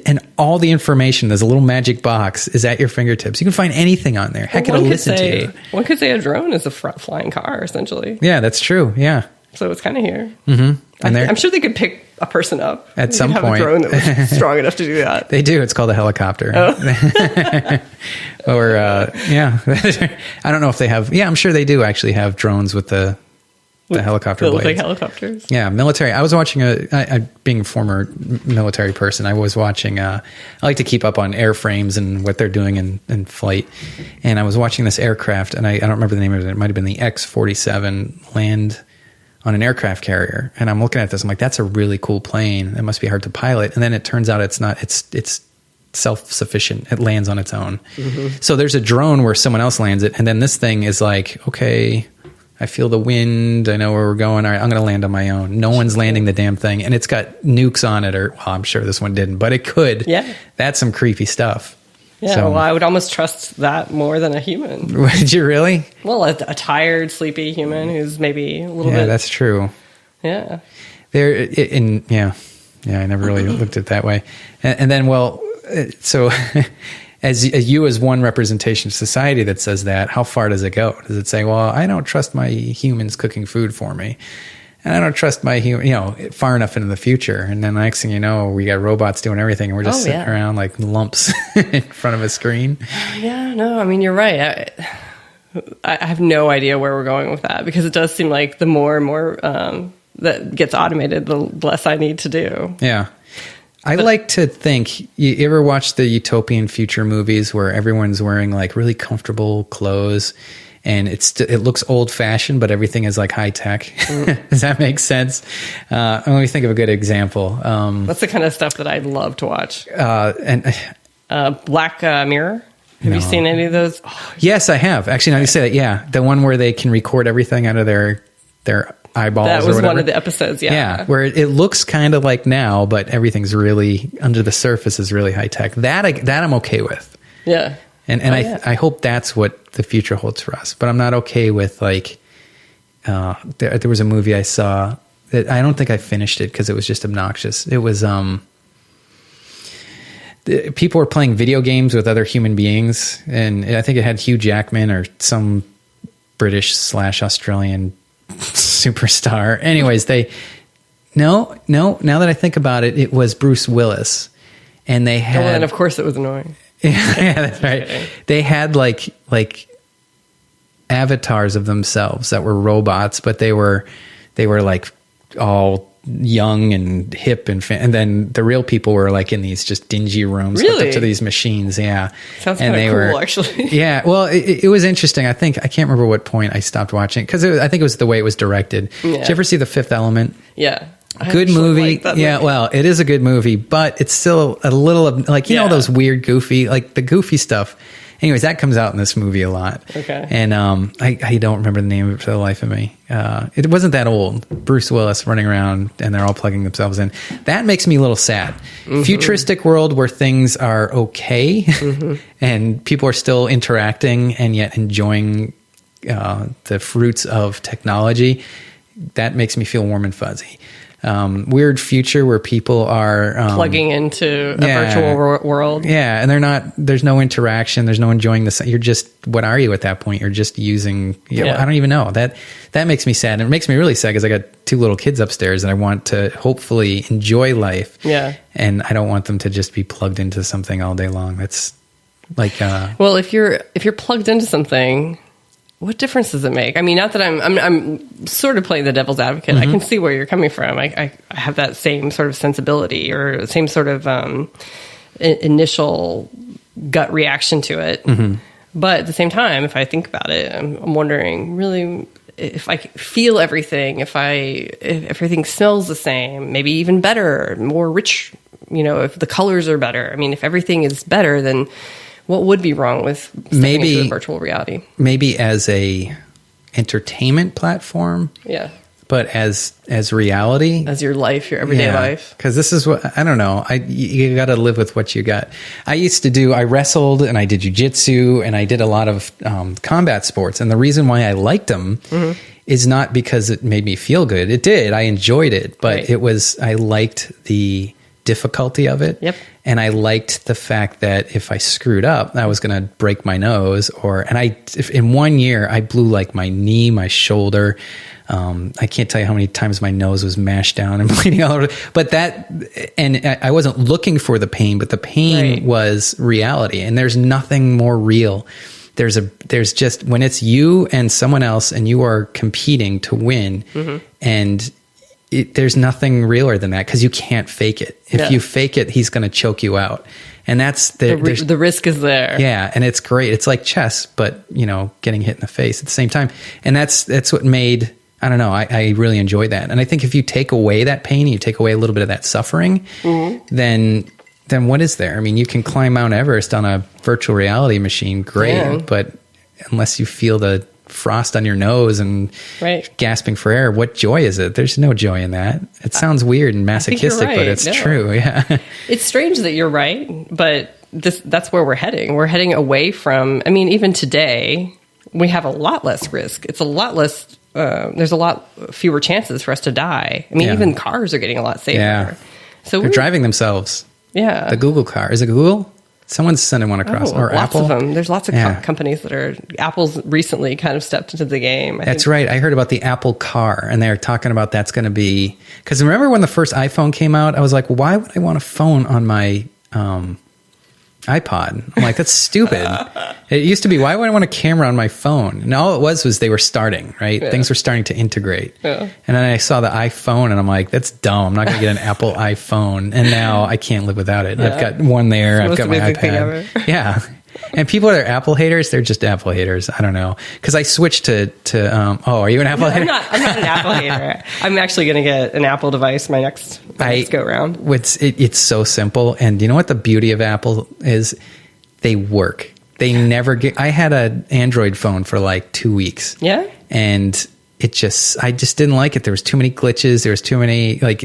and all the information, there's a little magic box, is at your fingertips. You can find anything on there. Heck, it'll listen to you. One could say a drone is a flying car, essentially. Yeah, that's true. Yeah. So it's kind of here. Mm-hmm. And I'm sure they could pick a person up at some have point. A drone that was strong enough to do that. They do. It's called a helicopter. Oh. Or I don't know if they have. Yeah, I'm sure they do actually have drones with the helicopter blades. Like helicopters. Yeah, military. I was watching being a former military person, I was watching. I like to keep up on airframes and what they're doing in flight. And I was watching this aircraft, and I don't remember the name of it. It might have been the X-47 land on an aircraft carrier. And I'm looking at this. I'm like, that's a really cool plane. It must be hard to pilot. And then it turns out it's not. It's self-sufficient. It lands on its own. Mm-hmm. So there's a drone where someone else lands it, and then this thing is like, okay, I feel the wind. I know where we're going. All right, I'm going to land on my own. No one's landing the damn thing, and it's got nukes on it. Or, well, I'm sure this one didn't, but it could. Yeah, that's some creepy stuff. Yeah, so, well, I would almost trust that more than a human. Would you really? Well, a tired, sleepy human who's maybe a little bit. Yeah, that's true. Yeah. I never really looked at it that way. And then, well, so as you as one representation of society that says that, how far does it go? Does it say, well, I don't trust my humans cooking food for me, and I don't trust my far enough into the future, and then the next thing you know, we got robots doing everything, and we're just sitting around like lumps in front of a screen. Yeah, no, I mean, you're right. I have no idea where we're going with that, because it does seem like the more and more that gets automated, the less I need to do. Yeah. I like to think, you ever watch the utopian future movies where everyone's wearing like really comfortable clothes and it looks old fashioned, but everything is like high tech? Mm. Does that make sense? Let me think of a good example. That's the kind of stuff that I'd love to watch. Black Mirror. Have you seen any of those? Oh, yes, I have. Actually, now you say that, yeah. The one where they can record everything out of their eyeballs. That was or one of the episodes, yeah. Yeah, where it looks kind of like now, but everything's really, under the surface is really high tech. That I'm okay with. Yeah. And I hope that's what the future holds for us. But I'm not okay with, like, there was a movie I saw that I don't think I finished it because it was just obnoxious. It was, people were playing video games with other human beings, and I think it had Hugh Jackman or some British/Australian superstar. Anyways, now that I think about it, it was Bruce Willis, and they had, and of course it was annoying. Yeah, that's right. They had like avatars of themselves that were robots, but they were like all young and hip and then the real people were like in these just dingy rooms hooked up to these machines. Yeah, sounds kind of cool, actually. Yeah, well, it was interesting. I can't remember what point I stopped watching because I think it was the way it was directed. Yeah. Did you ever see The Fifth Element? Yeah. Good movie. Yeah, well, it is a good movie, but it's still a little of, like, you know, those weird, goofy, like the goofy stuff. Anyways, that comes out in this movie a lot. Okay. And I don't remember the name of it for the life of me. It wasn't that old. Bruce Willis running around and they're all plugging themselves in. That makes me a little sad. Mm-hmm. Futuristic world where things are okay and people are still interacting and yet enjoying the fruits of technology. That makes me feel warm and fuzzy. Weird future where people are plugging into a virtual world. Yeah, and there's no interaction, there's no enjoying this. You're just, what are you at that point? You're just using, I don't even know. That makes me sad. And it makes me really sad because I got 2 little kids upstairs and I want to hopefully enjoy life. Yeah. And I don't want them to just be plugged into something all day long. That's like well, if you're plugged into something, what difference does it make? I mean, not that I'm sort of playing the devil's advocate. Mm-hmm. I can see where you're coming from. I have that same sort of sensibility or same sort of initial gut reaction to it. Mm-hmm. But at the same time, if I think about it, I'm wondering really if I feel everything, if everything smells the same, maybe even better, more rich if the colors are better. I mean, if everything is better, then what would be wrong with stepping into virtual reality? Maybe as a entertainment platform. Yeah. But as reality, as your life, your everyday life. Because this is what, I don't know. You got to live with what you got. I wrestled and I did jujitsu and I did a lot of combat sports. And the reason why I liked them is not because it made me feel good. It did. I enjoyed it, but I liked the difficulty of it. Yep. And I liked the fact that if I screwed up, I was going to break my nose in 1 year, I blew like my knee, my shoulder. I can't tell you how many times my nose was mashed down and bleeding all over. But I wasn't looking for the pain, but the pain was reality. And there's nothing more real. There's just when it's you and someone else and you are competing to win, and there's nothing realer than that because you can't fake it. If you fake it, he's going to choke you out. And that's the risk is there. Yeah. And it's great. It's like chess, but getting hit in the face at the same time. And that's what made, I don't know. I really enjoy that. And I think if you take away that pain, you take away a little bit of that suffering, then what is there? I mean, you can climb Mount Everest on a virtual reality machine. Great. But unless you feel the frost on your nose and gasping for air, what joy is it? There's no joy in that. It sounds weird and masochistic, but it's true. Yeah. It's strange that you're right, but that's where we're heading. We're heading away from, I mean, even today, we have a lot less risk. It's a lot less, there's a lot fewer chances for us to die. I mean, even cars are getting a lot safer. Yeah. So they're driving themselves. Yeah. The Google car. Is it Google? Someone's sending one across. Or lots Apple? of them. There's lots of companies that are... Apple's recently kind of stepped into the game. That's right. I heard about the Apple car, and they're talking about that's going to be... Because remember when the first iPhone came out, I was like, why would I want a phone on my iPod? I'm like, that's stupid. It used to be, why would I want a camera on my phone? And all it was they were starting, right? Things were starting to integrate. Yeah. And then I saw the iPhone, and I'm like, that's dumb. I'm not going to get an Apple iPhone. And now I can't live without it. I've got one there. I've got my iPad. Yeah. And people that are Apple haters, they're just Apple haters. I don't know. Because I switched to are you an Apple hater? I'm not an Apple hater. I'm actually going to get an Apple device my next go round. It's so simple. And you know what the beauty of Apple is? They work. They never get... I had an Android phone for like 2 weeks. Yeah? And I just didn't like it. There was too many glitches. There was too many, I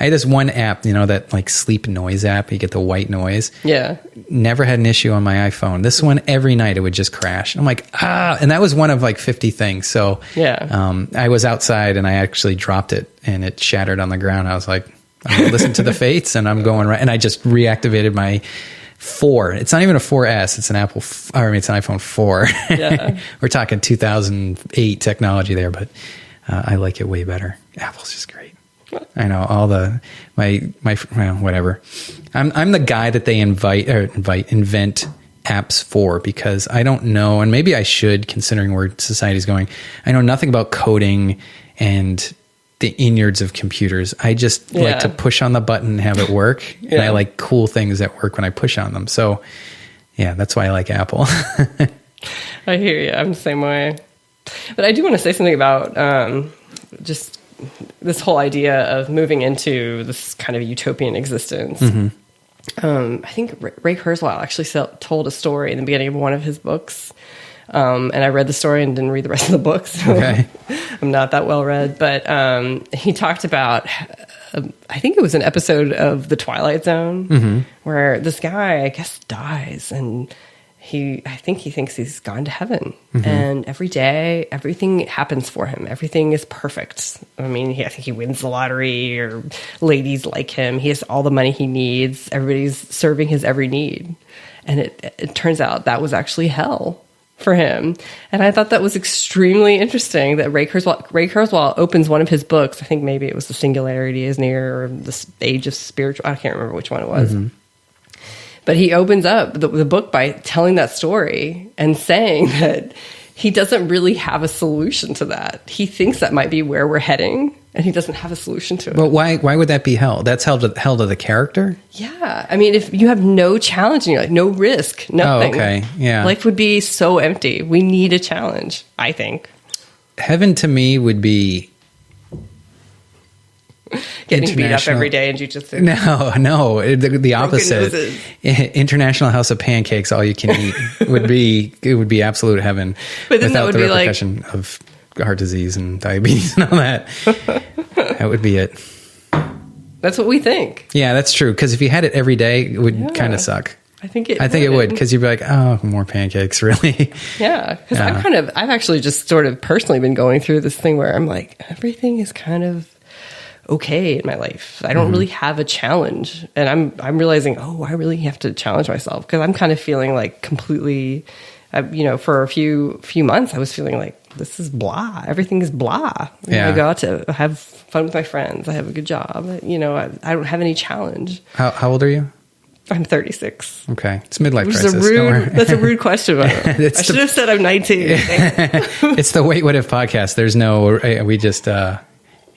had this one app, that like sleep noise app. You get the white noise. Yeah. Never had an issue on my iPhone. This one, every night it would just crash. I'm like, and that was one of like 50 things. So I was outside and I actually dropped it and it shattered on the ground. I was like, I'm going to listen to the fates and I'm going right. And I just reactivated my 4. It's not even a 4S. It's an it's an iPhone 4. Yeah. We're talking 2008 technology there, but I like it way better. Apple's just great. I know all whatever. I'm the guy that they invent apps for because I don't know, and maybe I should, considering where society's going. I know nothing about coding and the innards of computers. I just like to push on the button and have it work. And I like cool things that work when I push on them. So that's why I like Apple. I hear you. I'm the same way. But I do want to say something about just this whole idea of moving into this kind of utopian existence. I think Ray Kurzweil actually told a story in the beginning of one of his books. And I read the story and didn't read the rest of the book. So I'm not that well read. But he talked about, I think it was an episode of The Twilight Zone, where this guy, I guess, dies. And I think he thinks he's gone to heaven. And every day, everything happens for him. Everything is perfect. I mean, I think he wins the lottery, or ladies like him. He has all the money he needs. Everybody's serving his every need. And it turns out that was actually hell for him. And I thought that was extremely interesting that Ray Kurzweil opens one of his books. I think maybe it was The Singularity is Near, or The Age of Spiritual. I can't remember which one it was. But he opens up the book by telling that story and saying that he doesn't really have a solution to that. He thinks that might be where we're heading, and he doesn't have a solution to it. But why would that be hell? That's hell to the character? Yeah. I mean, if you have no challenge in your life, no risk, nothing. Oh, okay. Yeah. Life would be so empty. We need a challenge, I think. Heaven to me would be getting beat up every day in jiu-jitsu. No, the opposite. International House of Pancakes, all you can eat would be absolute heaven. But then without that would the be repercussion of heart disease and diabetes and all that. That would be it. That's what we think. Yeah, that's true. Because if you had it every day, it would kind of suck. I think it would, because you'd be like, oh, more pancakes, really? Yeah, because I've actually just sort of personally been going through this thing where I'm like, everything is kind of okay in my life. I don't really have a challenge, and I'm realizing, I really have to challenge myself, because I'm kind of feeling like completely, for a few months I was feeling like this is blah. Everything is blah. I go out to have fun with my friends. I have a good job. I don't have any challenge. How old are you? I'm 36. Okay. It's midlife crisis. That's a rude question. I should have said I'm 19. It's the Wait What If podcast. There's no, we just,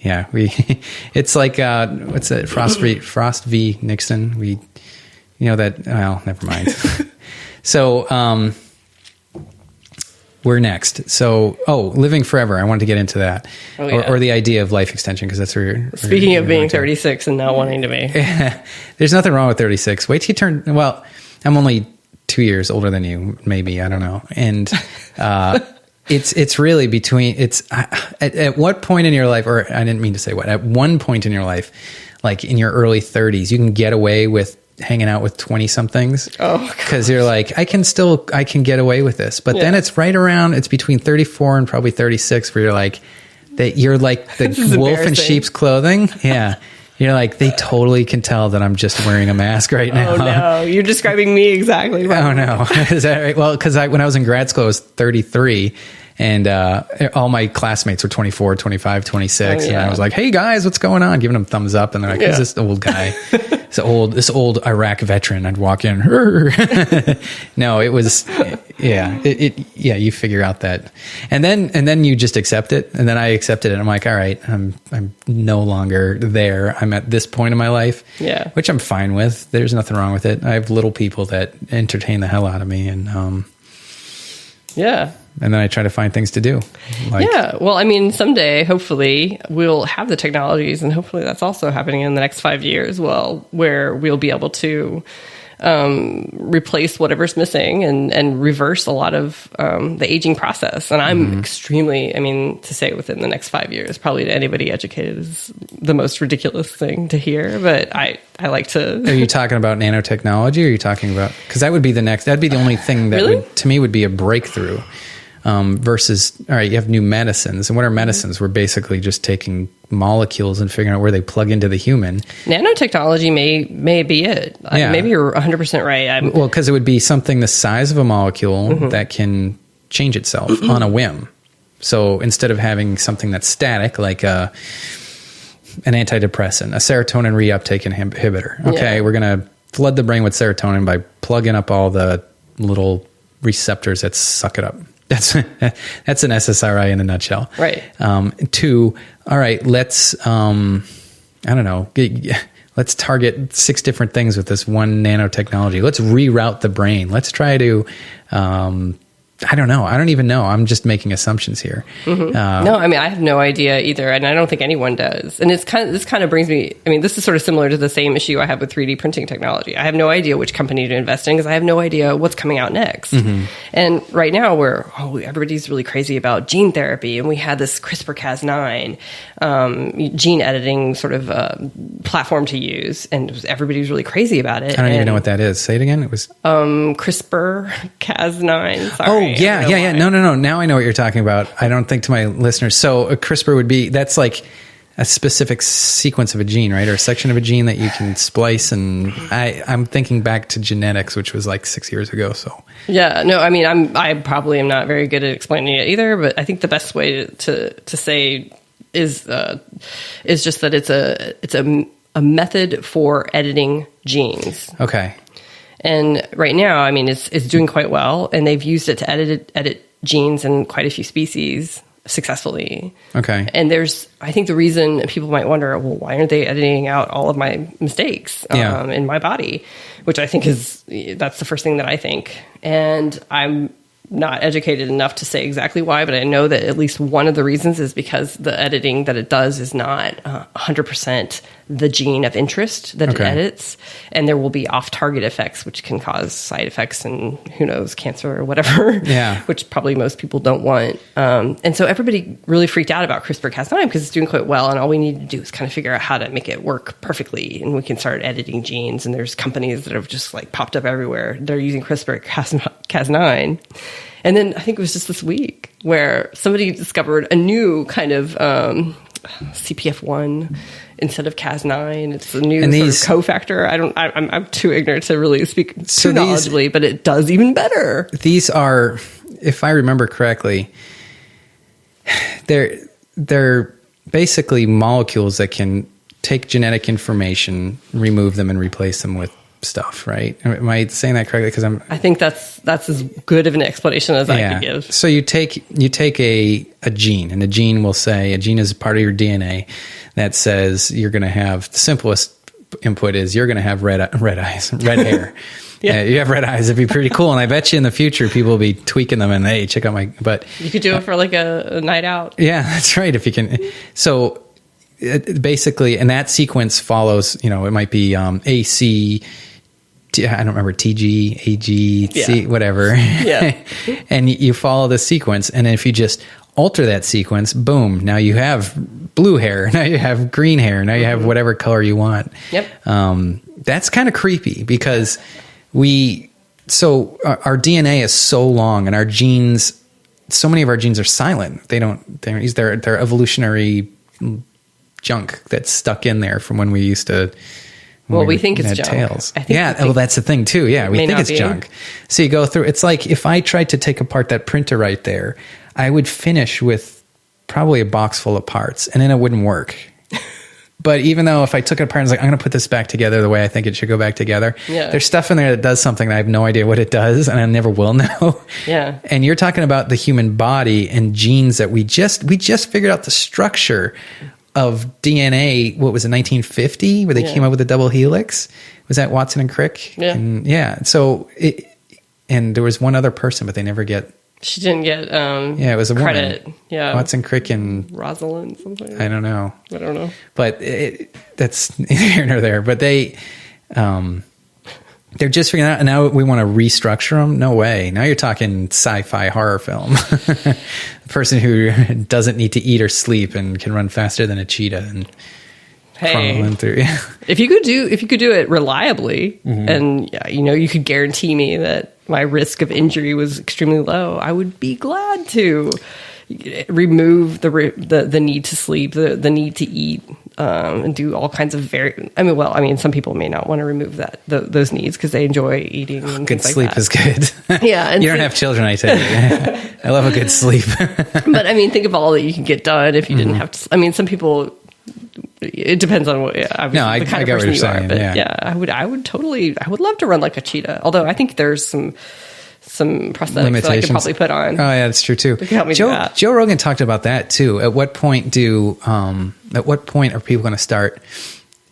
it's like, what's it? Frost v. Nixon. Never mind. So, we're next. So, living forever. I wanted to get into that, or the idea of life extension, because that's where you're. Speaking of being 36 and not wanting to be, there's nothing wrong with 36. Wait till you turn. Well, I'm only 2 years older than you, maybe, I don't know, and it's really between. It's at what point in your life, or I didn't mean to say what. At one point in your life, like in your early 30s, you can get away with hanging out with 20 somethings because you're like, I can get away with this. But then it's it's between 34 and probably 36 where you're like the wolf in sheep's clothing. Yeah. You're like, they totally can tell that I'm just wearing a mask right now. Oh no, you're describing me exactly. Oh no. Is that right? Well, because when I was in grad school, I was 33. And all my classmates were 24, 25, 26. And I was like, hey, guys, what's going on? Giving them thumbs up. And they're like, who's this old guy? this old Iraq veteran. I'd walk in. No, it was, you figure out that. And then you just accept it. And then I accepted it. I'm like, all right, I'm no longer there. I'm at this point in my life, which I'm fine with. There's nothing wrong with it. I have little people that entertain the hell out of me. And, and then I try to find things to do. Well, I mean, someday, hopefully, we'll have the technologies, and hopefully that's also happening in the next 5 years, where we'll be able to replace whatever's missing and reverse a lot of the aging process. And I'm extremely, to say within the next 5 years, probably to anybody educated is the most ridiculous thing to hear, but I like to... Are you talking about nanotechnology, or are you talking about... Because that'd be the only thing that to me would be a breakthrough. Versus, all right, you have new medicines. And what are medicines? We're basically just taking molecules and figuring out where they plug into the human. Nanotechnology may be it. Maybe you're 100% right. Well, because it would be something the size of a molecule that can change itself on a whim. So instead of having something that's static, like an antidepressant, a serotonin reuptake inhibitor. Okay, we're going to flood the brain with serotonin by plugging up all the little receptors that suck it up. That's an SSRI in a nutshell. Right. 2, all right, let's, let's target 6 different things with this one nanotechnology. Let's reroute the brain. Let's try to, I don't know. I don't even know. I'm just making assumptions here. No, I have no idea either, and I don't think anyone does. And this kind of brings me. This is sort of similar to the same issue I have with 3D printing technology. I have no idea which company to invest in because I have no idea what's coming out next. And right now, everybody's really crazy about gene therapy, and we had this CRISPR-Cas9 gene editing sort of platform to use, and everybody was really crazy about it. I don't even know what that is. Say it again. It was CRISPR-Cas9. Sorry. Oh, yeah. No. Now I know what you're talking about. I don't think to my listeners. So a CRISPR that's like a specific sequence of a gene, right? Or a section of a gene that you can splice. And I'm thinking back to genetics, which was like 6 years ago. So yeah, no, I probably am not very good at explaining it either, but I think the best way to say is just that it's a method for editing genes. Okay. And right now, it's doing quite well, and they've used it to edit genes in quite a few species successfully. Okay. And I think the reason people might wonder, well, why aren't they editing out all of my mistakes in my body? Which I think that's the first thing that I think. And I'm not educated enough to say exactly why, but I know that at least one of the reasons is because the editing that it does is not 100% the gene of interest that it edits, and there will be off-target effects which can cause side effects and who knows, cancer or whatever, which probably most people don't want. And so everybody really freaked out about CRISPR-Cas9 because it's doing quite well, and all we need to do is kind of figure out how to make it work perfectly, and we can start editing genes. And there's companies that have just like popped up everywhere. They're using CRISPR-Cas9. And then I think it was just this week where somebody discovered a new kind of CPF1 instead of Cas9. It's a new sort of cofactor. I'm too ignorant to really speak too knowledgeably, but it does even better. These are, if I remember correctly, they're basically molecules that can take genetic information, remove them, and replace them with stuff, right? Am I saying that correctly? Because I think that's as good of an explanation as I could give. So you take a gene, and a gene will say, a gene is part of your DNA that says you're going to have, the simplest input is you're going to have red eyes, red hair. You have red eyes. It'd be pretty cool. And I bet you in the future, people will be tweaking them and, hey, check out my, but you could do it for like a night out. Yeah, that's right. If you can. So basically, and that sequence follows, it might be AC, I don't remember, TG, AG, C, whatever. Yeah. And you follow the sequence. And if you just alter that sequence, boom, now you have blue hair. Now you have green hair. Now you have whatever color you want. Yep. That's kind of creepy because our DNA is so long, and our genes, so many of our genes are silent. They're evolutionary junk that's stuck in there from when we used to. Well, we think it's junk. Tails. Well, that's the thing too. Yeah, we think it's junk. So you go through. It's like if I tried to take apart that printer right there, I would finish with probably a box full of parts, and then it wouldn't work. But even though if I took it apart and was like, I'm going to put this back together the way I think it should go back together, there's stuff in there that does something that I have no idea what it does, and I never will know. Yeah. And you're talking about the human body and genes that we just figured out the structure of DNA. What was it, 1950, where they came up with the double helix? Was that Watson and Crick? Yeah. And so and there was one other person, but they never get. She didn't get it was a credit. Woman. Yeah. Watson, Crick, and Rosalind something. I don't know. But that's neither here nor there. But they're just figuring out, and now we want to restructure them? No way. Now you're talking sci-fi horror film. A person who doesn't need to eat or sleep and can run faster than a cheetah and crawling through. If you could do it reliably, and you could guarantee me that my risk of injury was extremely low, I would be glad to remove the need to sleep, the need to eat, and do all kinds of some people may not want to remove those needs because they enjoy eating. And good sleep is good. Yeah, and you don't have children, I tell you. I love a good sleep. But think of all that you can get done if you didn't have to. Some people. It depends on what. I get what you're saying. But I would love to run like a cheetah. Although I think there's some prosthetics that I could probably put on. Oh yeah, that's true too. That can help me do that. Joe Rogan talked about that too. At what point are people going to start?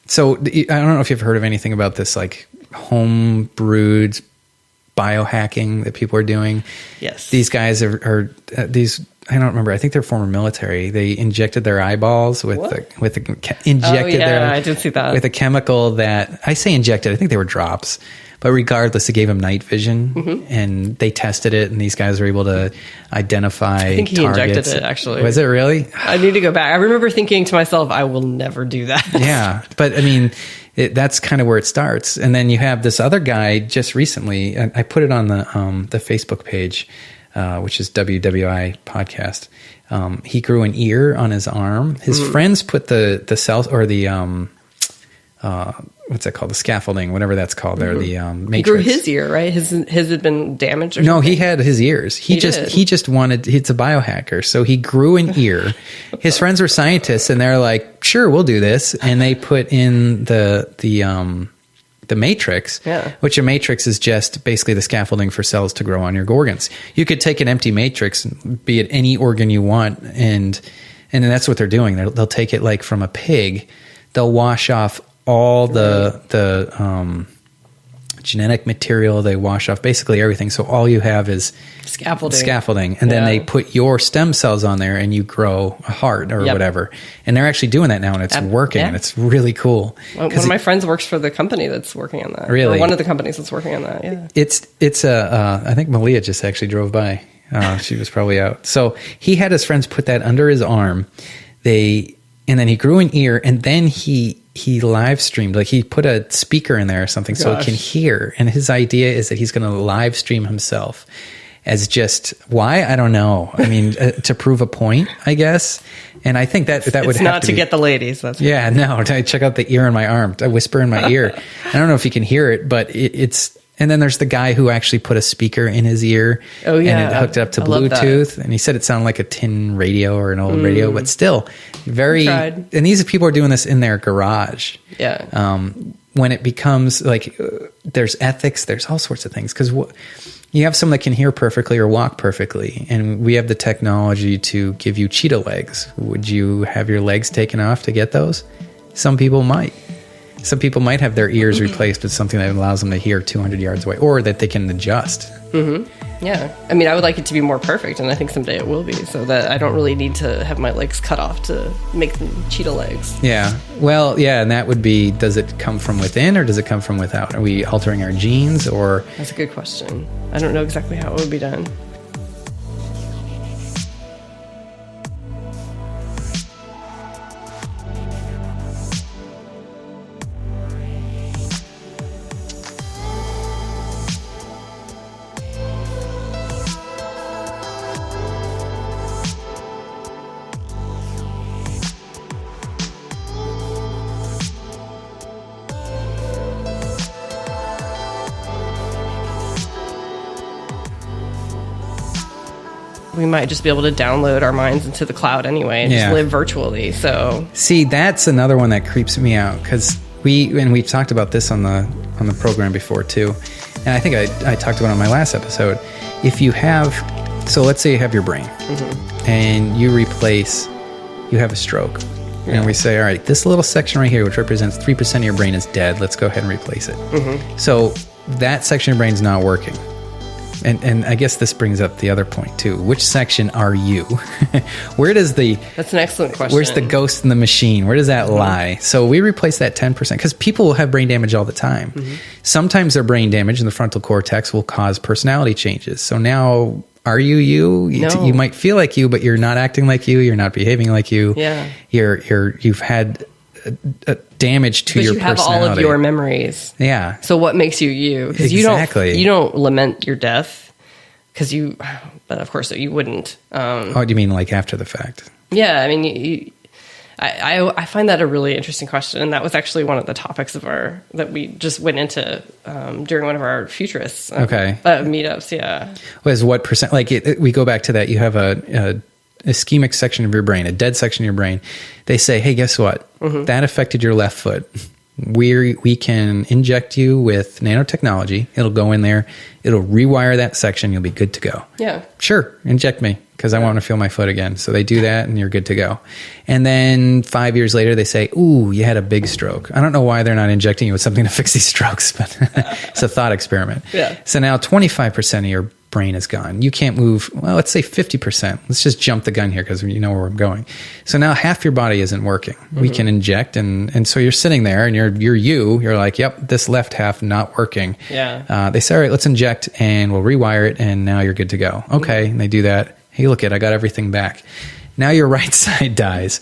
So I don't know if you've heard of anything about this, like home brewed biohacking that people are doing. Yes, these guys are these. I don't remember. I think they're former military. They injected their eyeballs with I did see that, with a chemical that, I say injected, I think they were drops, but regardless, it gave them night vision, and they tested it, and these guys were able to identify. I think he targets. Injected it, actually. Was it really? I need to go back. I remember thinking to myself, I will never do that. Yeah, but that's kind of where it starts, and then you have this other guy just recently. I put it on the Facebook page. Which is WWI Podcast. He grew an ear on his arm. His friends put the cells, or the what's that called? The scaffolding, whatever that's called. There, the matrix. He grew his ear, right? His had been damaged. Or no, something? He had his ears. He just wanted. It's a biohacker, so he grew an ear. His friends were scientists, and they're like, "Sure, we'll do this." And they put in the matrix, which a matrix is just basically the scaffolding for cells to grow on your organs. You could take an empty matrix, be it any organ you want, and that's what they're doing. They'll take it like from a pig. They'll wash off all the genetic material. They wash off basically everything. So all you have is scaffolding. And then they put your stem cells on there and you grow a heart or whatever. And they're actually doing that now and it's working and it's really cool. Well, one of my friends works for the company that's working on that. Really? Or one of the companies that's working on that, yeah. It's I think Malia just actually drove by. She was probably out. So he had his friends put that under his arm. And then he grew an ear, and then he live streamed, like he put a speaker in there or something so he can hear. And his idea is that he's going to live stream himself as just why? I don't know. I mean, to prove a point, I guess. And I think that would have to be. It's not to get the ladies. That's yeah, no. To check out the ear in my arm, to whisper in my ear. I don't know if you can hear it, but it's. And then there's the guy who actually put a speaker in his ear. Oh, yeah. And it hooked it up to Bluetooth. And he said it sounded like a tin radio or an old radio, but still very. And these people are doing this in their garage. Yeah. When it becomes like there's ethics, there's all sorts of things. Because you have someone that can hear perfectly or walk perfectly. And we have the technology to give you cheetah legs. Would you have your legs taken off to get those? Some people might. Some people might have their ears replaced with something that allows them to hear 200 yards away or that they can adjust. Mm-hmm. Yeah. I mean, I would like it to be more perfect, and I think someday it will be, so that I don't really need to have my legs cut off to make them cheetah legs. Yeah. Well, yeah, and that would be, does it come from within or does it come from without? Are we altering our genes or? That's a good question. I don't know exactly how it would be done. We might just be able to download our minds into the cloud anyway and just live virtually. So see, that's another one that creeps me out because we've talked about this on the program before too, and I think I talked about it on my last episode. If you have, so let's say you have your brain and you have a stroke, and we say, all right, this little section right here, which represents 3% of your brain, is dead. Let's go ahead and replace it. So that section of your brain is not working. And I guess this brings up the other point too. Which section are you? That's an excellent question. Where's the ghost in the machine? Where does that lie? So we replace that 10% because people will have brain damage all the time. Sometimes their brain damage in the frontal cortex will cause personality changes. So now, are you? No. You might feel like you, but you're not acting like you. You're not behaving like you. Yeah. You've had damage to your personality. You have all of your memories. Yeah. So what makes you? Because you don't lament your death because but of course you wouldn't. Do you mean like after the fact? Yeah. I mean, I find that a really interesting question. And that was actually one of the topics that we just went into during one of our futurists meetups. Yeah. Was what percent, like we go back to that. You have a ischemic section of your brain, a dead section of your brain. They say, hey, guess what? That affected your left foot. We can inject you with nanotechnology. It'll go in there. It'll rewire that section. You'll be good to go. Yeah. Sure. Inject me because I want to feel my foot again. So they do that and you're good to go. And then 5 years later, they say, ooh, you had a big stroke. I don't know why they're not injecting you with something to fix these strokes, but it's a thought experiment. Yeah. So now 25% of your brain is gone. You can't move. Well, let's say 50%. Let's just jump the gun here because you know where I'm going. So now half your body isn't working. We can inject, and so you're sitting there and you're like, yep, this left half not working. Yeah. They say, all right, let's inject and we'll rewire it, and now you're good to go. Okay, and they do that. Hey, look I got everything back. Now your right side dies.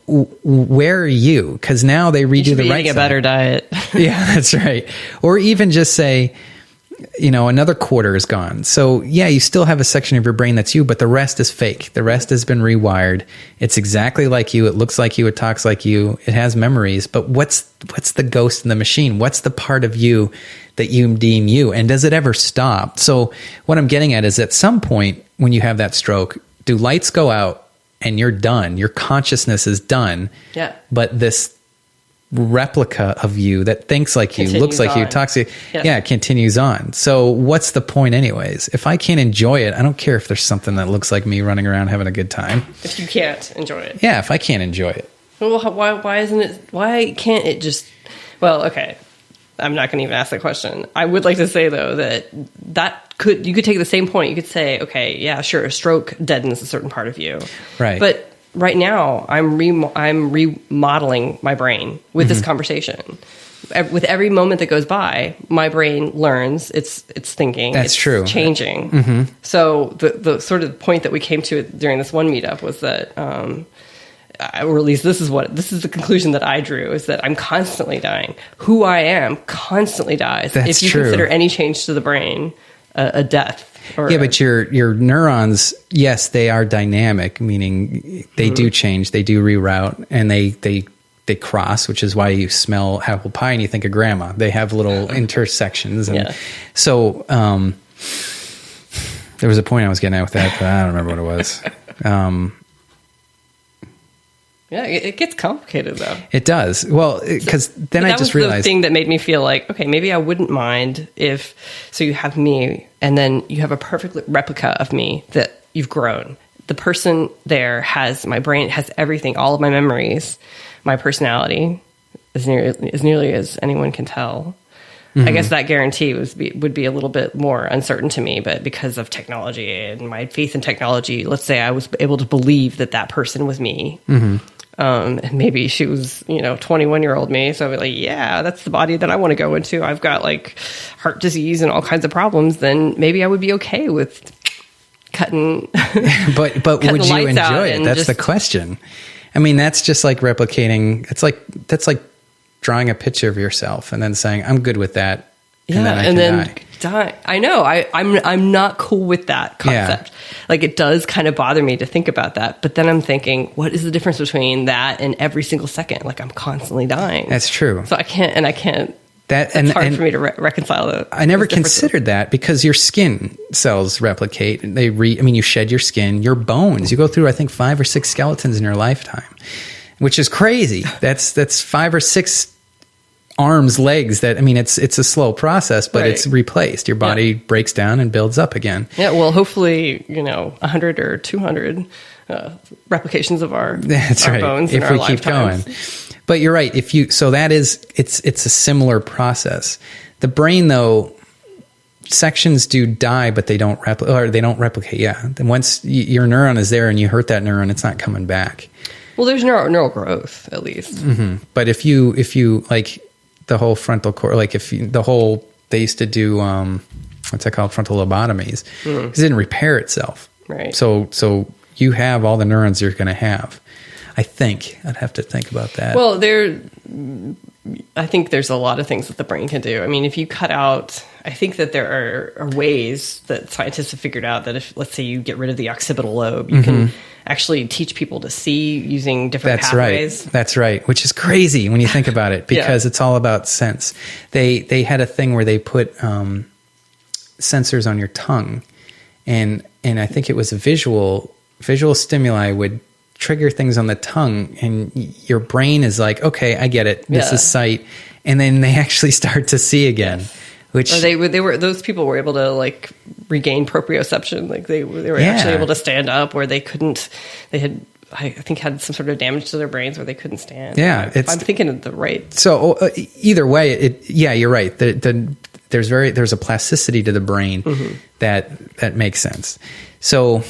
Where are you? Because now they redo the right side. Eating a better diet. Yeah, that's right. Or even just say, another quarter is gone. So yeah, you still have a section of your brain that's you, but the rest is fake. The rest has been rewired. It's exactly like you. It looks like you. It talks like you. It has memories. But what's the ghost in the machine? What's the part of you that you deem you? And does it ever stop? So what I'm getting at is at some point when you have that stroke, do lights go out and you're done? Your consciousness is done. Yeah. But this replica of you that thinks like you, looks like you, talks to you, it continues on. So what's the point anyways? If I can't enjoy it, I don't care if there's something that looks like me running around having a good time. If you can't enjoy it. Yeah, if I can't enjoy it. Well, why can't it just, well, okay. I'm not going to even ask that question. I would like to say, though, you could take the same point. You could say, okay, yeah, sure, a stroke deadens a certain part of you. Right. But right now, I'm remodeling my brain with this conversation. With every moment that goes by, my brain learns, it's thinking. That's true. Changing. So the sort of point that we came to during this one meetup was that, or at least this is the conclusion that I drew, is that I'm constantly dying. Who I am constantly dies. That's if you true. consider any change to the brain a death. But your neurons, yes, they are dynamic, meaning they do change, they do reroute, and they cross, which is why you smell apple pie and you think of grandma. They have little intersections. And so there was a point I was getting at with that, but I don't remember what it was. Yeah, it gets complicated, though. It does. Well, because then I just realized... That was the thing that made me feel like, okay, maybe I wouldn't mind if... So you have me, and then you have a perfect replica of me that you've grown. The person there has my brain, has everything, all of my memories, my personality, as nearly as anyone can tell. I guess that guarantee would be a little bit more uncertain to me, but because of technology and my faith in technology, let's say I was able to believe that person was me. And maybe she was, 21-year-old me. So I'd be like, yeah, that's the body that I want to go into. I've got like heart disease and all kinds of problems. Then maybe I would be okay with cutting. But would you enjoy it? That's the question. I mean, that's just like replicating. That's like drawing a picture of yourself and then saying, I'm good with that. And then I can die. I know. I'm not cool with that concept. Yeah. Like, it does kind of bother me to think about that. But then I'm thinking, what is the difference between that and every single second? Like, I'm constantly dying. That's true. So I can't. It's hard for me to reconcile that. I never considered that, because your skin cells replicate. You shed your skin, your bones. You go through, I think, 5 or 6 skeletons in your lifetime, which is crazy. That's 5 or 6 arms, legs. It's a slow process, but it's replaced. Your body breaks down and builds up again. Yeah. Well, hopefully, 100 or 200 replications of our bones in our lifetimes. If we keep going. But you're right. It's a similar process. The brain, though, sections do die, but they don't replicate. Yeah. Then once your neuron is there and you hurt that neuron, it's not coming back. Well, there's neural growth, at least. Mm-hmm. But if you like the whole frontal core, like they used to do, what's that called? Frontal lobotomies. Because it didn't repair itself. Right. So you have all the neurons you're going to have. I think I'd have to think about that. Well, I think there's a lot of things that the brain can do. I mean, if you cut out, I think that there are ways that scientists have figured out that if, let's say, you get rid of the occipital lobe, you can actually teach people to see using different pathways. That's right. Which is crazy when you think about it, because it's all about sense. They had a thing where they put sensors on your tongue, and I think it was a visual stimuli would trigger things on the tongue, and your brain is like, okay, I get it. This is sight. And then they actually start to see again. Yes. Which, or those people were able to like regain proprioception. Like they were actually able to stand up where they couldn't. They had, I think, had some sort of damage to their brains where they couldn't stand. Yeah, I'm thinking of the right. So either way, you're right. There's a plasticity to the brain that makes sense. So.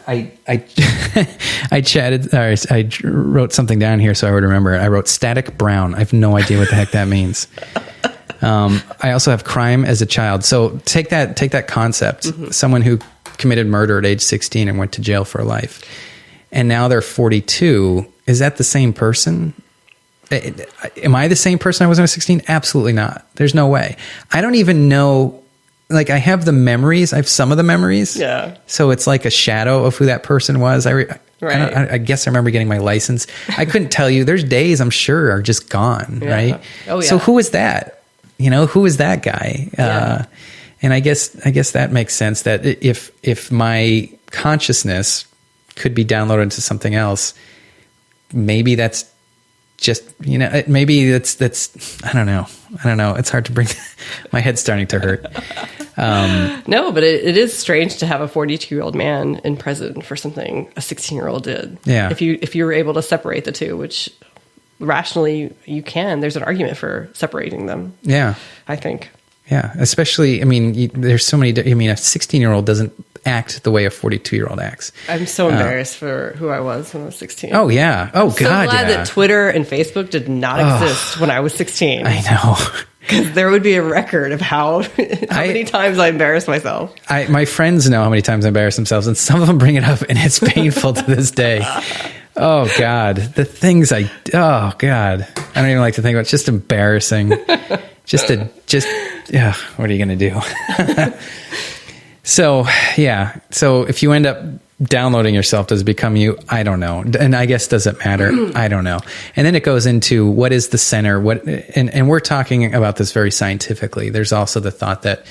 I chatted, or I wrote something down here so I would remember it. I wrote static brown. I have no idea what the heck that means. I also have crime as a child. So take that concept. Someone who committed murder at age 16 and went to jail for life, and now they're 42. Is that the same person? Am I the same person I was when I was 16? Absolutely not. There's no way. I don't even know. Like, I have the memories. I have some of the memories. Yeah. So it's like a shadow of who that person was. I guess I remember getting my license. I couldn't tell you. There's days I'm sure are just gone, right? Oh, yeah. So who is that? Who is that guy? Yeah. And I guess that makes sense, that if my consciousness could be downloaded into something else, maybe that's just, maybe that's, I don't know. It's hard to bring, my head's starting to hurt. No, but it is strange to have a 42-year-old man in prison for something a 16-year-old did. Yeah. If you were able to separate the two, which rationally you can. There's an argument for separating them. Yeah. I think. Yeah. Especially, I mean, there's so many, I mean, a 16-year-old doesn't act the way a 42-year-old acts. I'm so embarrassed for who I was when I was 16. Oh, yeah. Oh, I'm so God, glad yeah. that Twitter and Facebook did not exist when I was 16. I know. Because there would be a record of how many times I embarrassed myself. My friends know how many times I embarrass themselves, and some of them bring it up, and it's painful to this day. Oh, God. The things oh, God. I don't even like to think about it. It's just embarrassing. Yeah, what are you going to do? So, yeah. So if you end up downloading yourself, does it become you? I don't know. And I guess, does it matter? I don't know. And then it goes into what is the center? And we're talking about this very scientifically. There's also the thought that,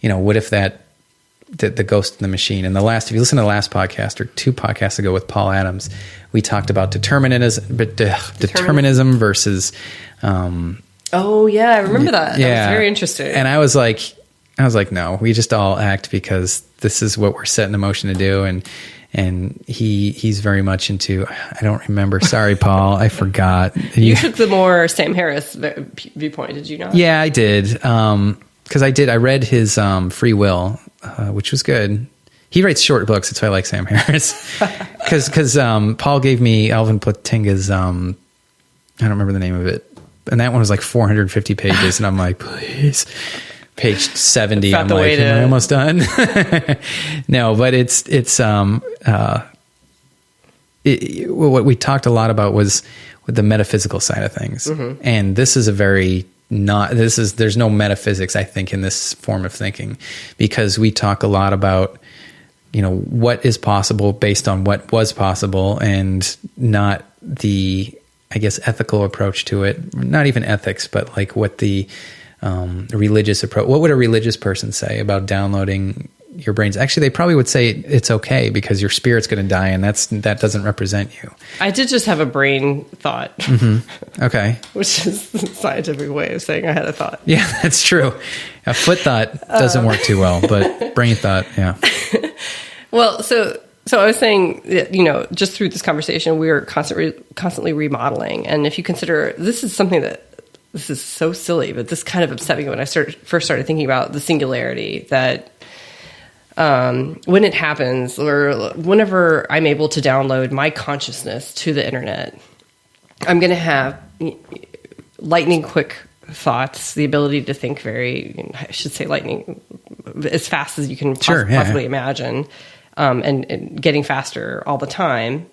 what if the ghost in the machine? And if you listen to the last podcast or 2 podcasts ago with Paul Adams, we talked about determinism versus, oh yeah, I remember that. Yeah. That was very interesting. And I was like, no, we just all act because this is what we're set in motion to do. And he's very much into, I don't remember. Sorry, Paul, I forgot. You took the more Sam Harris viewpoint, did you not? Yeah, I did. Cause I read his, Free Will, which was good. He writes short books. That's why I like Sam Harris. Cause Paul gave me Alvin Plantinga's, I don't remember the name of it. And that one was like 450 pages. And I'm like, please. Page 70. I'm like, am I almost done? No, but what we talked a lot about was with the metaphysical side of things. Mm-hmm. And this is there's no metaphysics, I think, in this form of thinking, because we talk a lot about, what is possible based on what was possible, and not the, I guess, ethical approach to it. Not even ethics, but like what the religious approach. What would a religious person say about downloading your brains? Actually, they probably would say it's okay because your spirit's going to die, and that doesn't represent you. I did just have a brain thought. Mm-hmm. Okay. Which is the scientific way of saying I had a thought. Yeah, that's true. A foot thought doesn't work too well, but brain thought, yeah. Well, so I was saying that, just through this conversation, we are constantly remodeling. And if you consider, this is so silly, but this kind of upset me when I first started thinking about the singularity, that when it happens, or whenever I'm able to download my consciousness to the internet, I'm going to have lightning quick thoughts, the ability to think I should say lightning, as fast as you can possibly imagine, and getting faster all the time.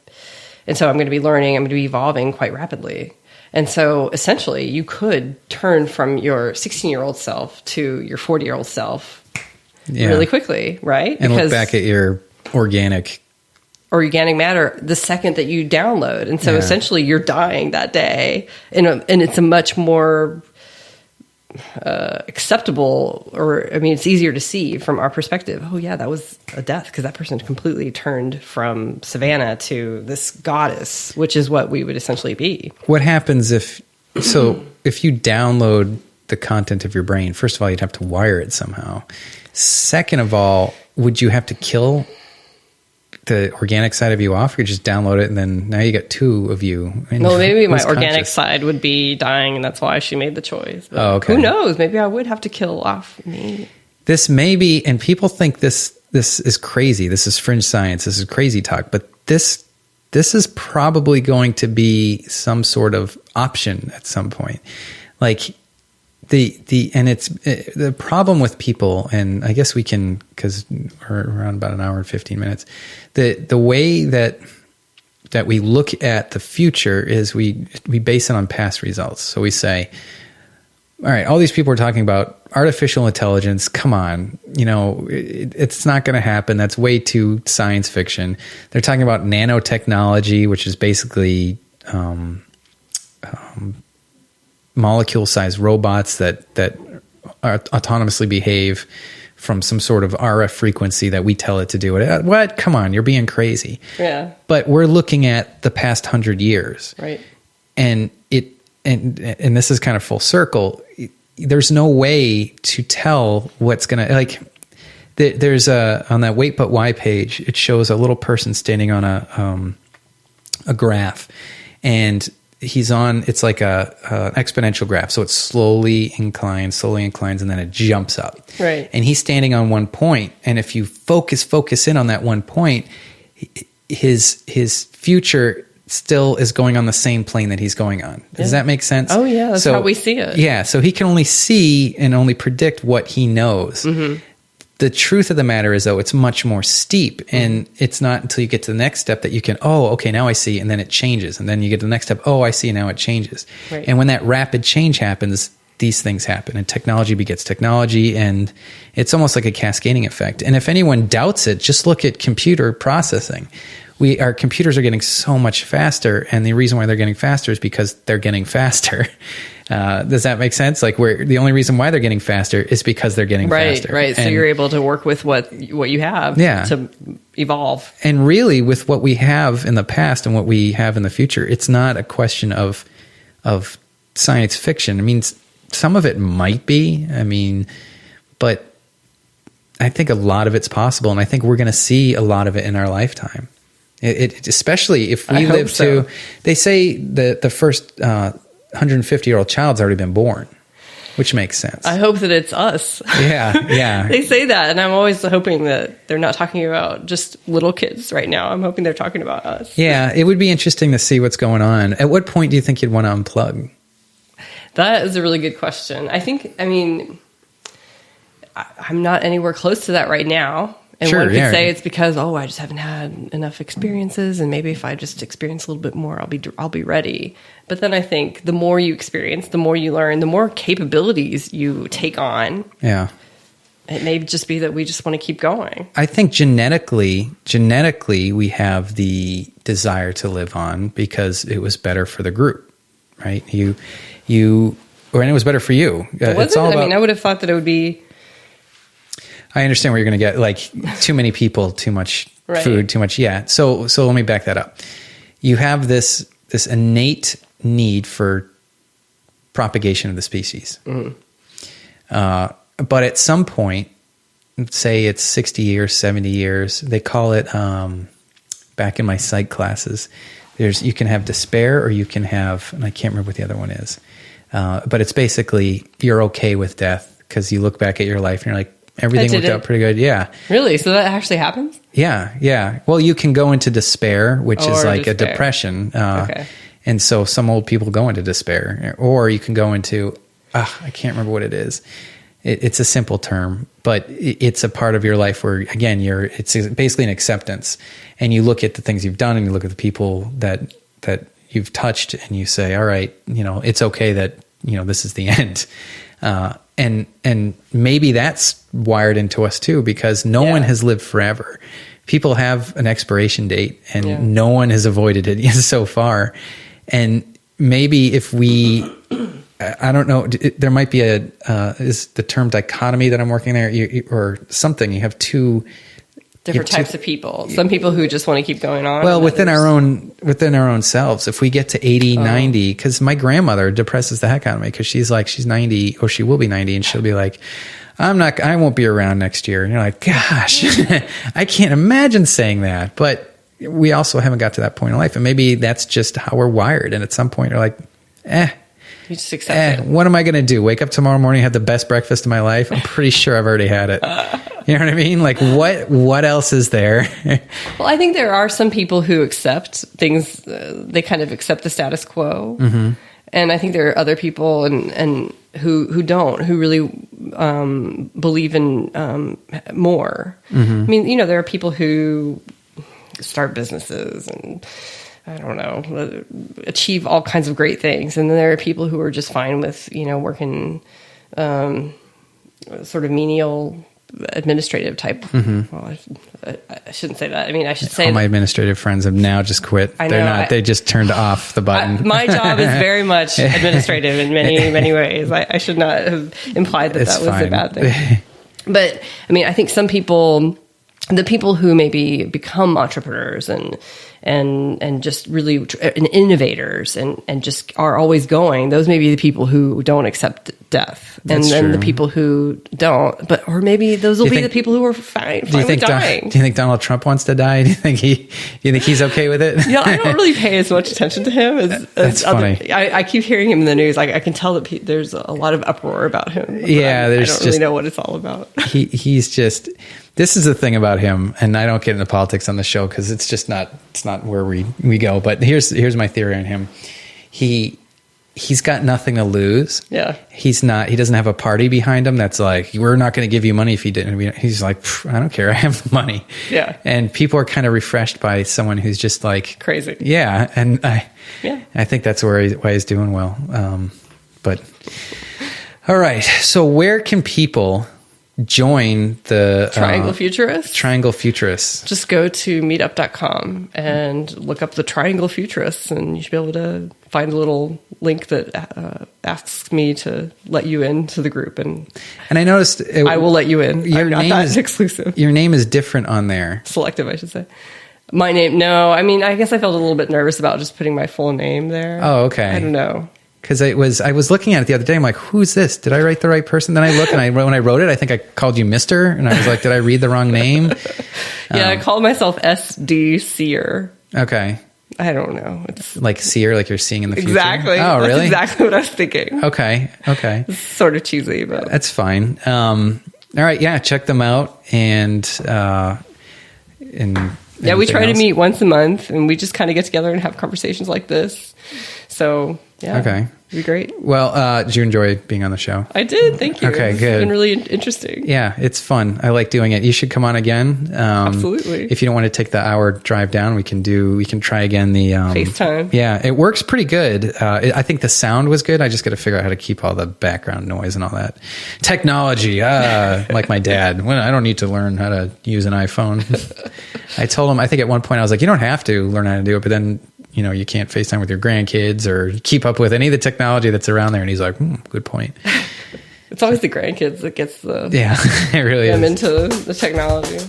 And so I'm going to be learning, I'm going to be evolving quite rapidly. And so essentially you could turn from your 16-year-old self to your 40-year-old self really quickly, right? And look back at your organic matter the second that you download. And so essentially you're dying that day. And it's a much more acceptable, it's easier to see from our perspective. Oh yeah, that was a death because that person completely turned from Savanna to this goddess, which is what we would essentially be. What happens if you download the content of your brain? First of all, you'd have to wire it somehow. Second of all, would you have to kill the organic side of you off, or you just download it and then now you got 2 of you? Well, maybe my organic side would be dying, and that's why she made the choice. But okay. Who knows? Maybe I would have to kill off me. This may be, and people think this is crazy. This is fringe science. This is crazy talk. But this is probably going to be some sort of option at some point. Like the problem with people, and I guess we can, because we're around about an hour and 15 minutes. The way that we look at the future is we base it on past results. So we say, all right, all these people are talking about artificial intelligence. Come on, it's not going to happen. That's way too science fiction. They're talking about nanotechnology, which is basically molecule-sized robots that autonomously behave from some sort of RF frequency that we tell it to do it. What? Come on, you're being crazy. Yeah. But we're looking at the past 100 years. Right. And this is kind of full circle. There's no way to tell what's going to, there's on that Wait But Why page, it shows a little person standing on a graph, and he's on, it's like a exponential graph. So it slowly inclines, and then it jumps up. Right. And he's standing on one point. And if you focus in on that one point, his future still is going on the same plane that he's going on. Does that make sense? Oh yeah. That's how we see it. Yeah. So he can only see and only predict what he knows. Mm-hmm. The truth of the matter is, though, it's much more steep, and it's not until you get to the next step that you can, okay, now I see, and then it changes. And then you get to the next step, I see, now it changes. Right. And when that rapid change happens, these things happen, and technology begets technology, and it's almost like a cascading effect. And if anyone doubts it, just look at computer processing. Our computers are getting so much faster, and the reason why they're getting faster is because they're getting faster. Does that make sense? Like, the only reason why they're getting faster is because they're getting faster. Right. So you're able to work with what you have to evolve. And really, with what we have in the past and what we have in the future, it's not a question of science fiction. I mean, some of it might be. I mean, but I think a lot of it's possible, and I think we're going to see a lot of it in our lifetime. Especially if we live to, they say the first 150-year-old child's already been born, which makes sense. I hope that it's us. Yeah. They say that, and I'm always hoping that they're not talking about just little kids right now. I'm hoping they're talking about us. Yeah, it would be interesting to see what's going on. At what point do you think you'd want to unplug? That is a really good question. I'm not anywhere close to that right now. And one could say it's because, I just haven't had enough experiences, and maybe if I just experience a little bit more, I'll be ready. But then I think the more you experience, the more you learn, the more capabilities you take on. Yeah. It may just be that we just want to keep going. I think genetically, we have the desire to live on because it was better for the group, right? And it was better for you. Was it? I would have thought that it would be. I understand where you're going to get, like, too many people, too much food, too much. Yeah. So let me back that up. You have this innate need for propagation of the species. Mm-hmm. But at some point, say it's 60 years, 70 years, they call it, back in my psych classes, you can have despair, or you can have, and I can't remember what the other one is. But it's basically, you're okay with death because you look back at your life and you're like, everything worked out pretty good. Yeah. Really? So that actually happens? Yeah. Well, you can go into despair, which is like a depression. Okay. And so some old people go into despair. Or you can go into, I can't remember what it is. It's a simple term, but it's a part of your life where, again, it's basically an acceptance. And you look at the things you've done, and you look at the people that you've touched, and you say, all right, it's okay that, this is the end. And maybe that's wired into us too, because no one has lived forever. People have an expiration date, and no one has avoided it so far. And maybe if we, I don't know, there might be is the term dichotomy that I'm working there, or something. You have two different types of people. Some people who just want to keep going on. Well, within our own selves, if we get to 80, 90, because my grandmother depresses the heck out of me, because she's 90, or she will be 90, and she'll be like, I won't be around next year. And you're like, gosh, I can't imagine saying that. But we also haven't got to that point in life. And maybe that's just how we're wired. And at some point you're like, you just accept it. What am I going to do? Wake up tomorrow morning, have the best breakfast of my life? I'm pretty sure I've already had it. You know what I mean? Like, what else is there? Well, I think there are some people who accept things. They kind of accept the status quo. Mm-hmm. And I think there are other people and who don't, who really believe in more. Mm-hmm. I mean, there are people who start businesses and, I don't know, achieve all kinds of great things. And then there are people who are just fine with, working sort of menial administrative type. Mm-hmm. Well, I shouldn't say that. I mean, I should say all my administrative friends have now just quit. They just turned off the button. My job is very much administrative in many, many ways. I should not have implied that was a bad thing. But I mean, I think some people, the people who maybe become entrepreneurs and and just really and innovators and just are always going. Those may be the people who don't accept death, That's and then true. the people who don't. But or maybe those will be the people who are fine with dying. Do you think Donald Trump wants to die? Do you think he's okay with it? Yeah, I don't really pay as much attention to him as That's other. funny. I keep hearing him in the news. I can tell that there's a lot of uproar about him. Yeah, I don't really know what it's all about. He's just. This is the thing about him, and I don't get into politics on the show because it's just not. It's not where we go. But here's my theory on him. He's got nothing to lose. Yeah. He doesn't have a party behind him that's like, we're not going to give you money if you didn't. He's like, I don't care. I have the money. Yeah. And people are kind of refreshed by someone who's just like crazy. Yeah. And I think that's why he's doing well. But all right. So where can people join the Triangle Futurists? Triangle Futurists. Just go to meetup.com and look up the Triangle Futurists, and you should be able to find a little link that asks me to let you into the group. And I noticed I will let you in. Your I'm not that exclusive. Your name is different on there. Selective, I should say. My name, no. I mean, I guess I felt a little bit nervous about just putting my full name there. Oh, okay. I don't know. Because I was looking at it the other day. I'm like, who's this? Did I write the right person? Then I look, and when I wrote it, I think I called you Mister, and I was like, did I read the wrong name? Yeah, I call myself SD Seer. Okay. I don't know. It's like seer, like you're seeing in the future. Exactly. Oh, really? That's exactly what I was thinking. Okay. It's sort of cheesy, but that's fine. All right, yeah, check them out, and yeah, we try to meet once a month, and we just kind of get together and have conversations like this. So, yeah. Okay. It'd be great. Well, did you enjoy being on the show? I did. Thank you. Okay, good. It's been really interesting. Yeah, it's fun. I like doing it. You should come on again. Absolutely. If you don't want to take the hour drive down, we can try again the FaceTime. Yeah, it works pretty good. I think the sound was good. I just got to figure out how to keep all the background noise and all that. Technology, like my dad. Well, I don't need to learn how to use an iPhone. I told him, I think at one point I was like, you don't have to learn how to do it, but then you can't FaceTime with your grandkids or keep up with any of the technology that's around there. And he's like, good point. It's always the grandkids that gets it really them is. into the technology.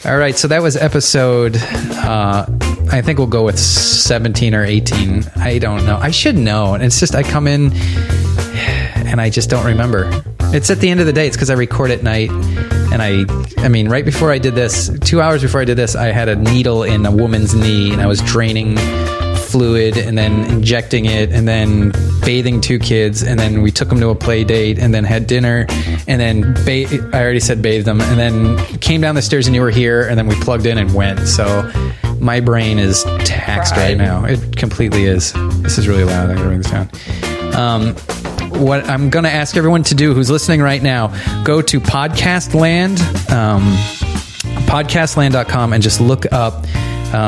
All right. So that was episode, I think we'll go with 17 or 18. I don't know. I should know. And it's just, I come in and I just don't remember. It's at the end of the day. It's because I record at night. And I mean, right before I did this, 2 hours before I did this, I had a needle in a woman's knee, and I was draining fluid and then injecting it and then bathing 2 kids. And then we took them to a play date and then had dinner and then I already said bathed them, and then came down the stairs and you were here, and then we plugged in and went. So my brain is taxed right now. It completely is. This is really loud. I gotta bring this down. What I'm going to ask everyone to do who's listening right now, go to Podcastland, podcastland.com, and just look up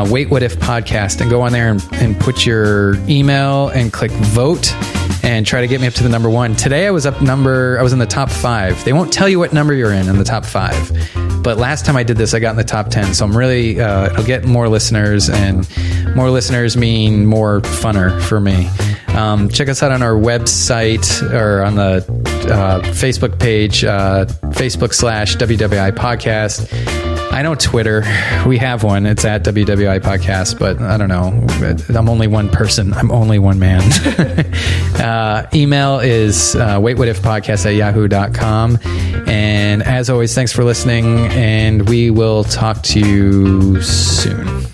Wait What If Podcast, and go on there and put your email and click vote and try to get me up to the number 1. Today I was in the top 5. They won't tell you what number you're in the top 5. But last time I did this, I got in the top 10. So I'm really, it'll get more listeners, and more listeners mean more funner for me. Check us out on our website or on the Facebook page, Facebook/WWI Podcast. I know Twitter. We have one. It's at WWI Podcast, but I don't know. I'm only one person. I'm only one man. Email is waitwhatifpodcast@yahoo.com. And as always, thanks for listening, and we will talk to you soon.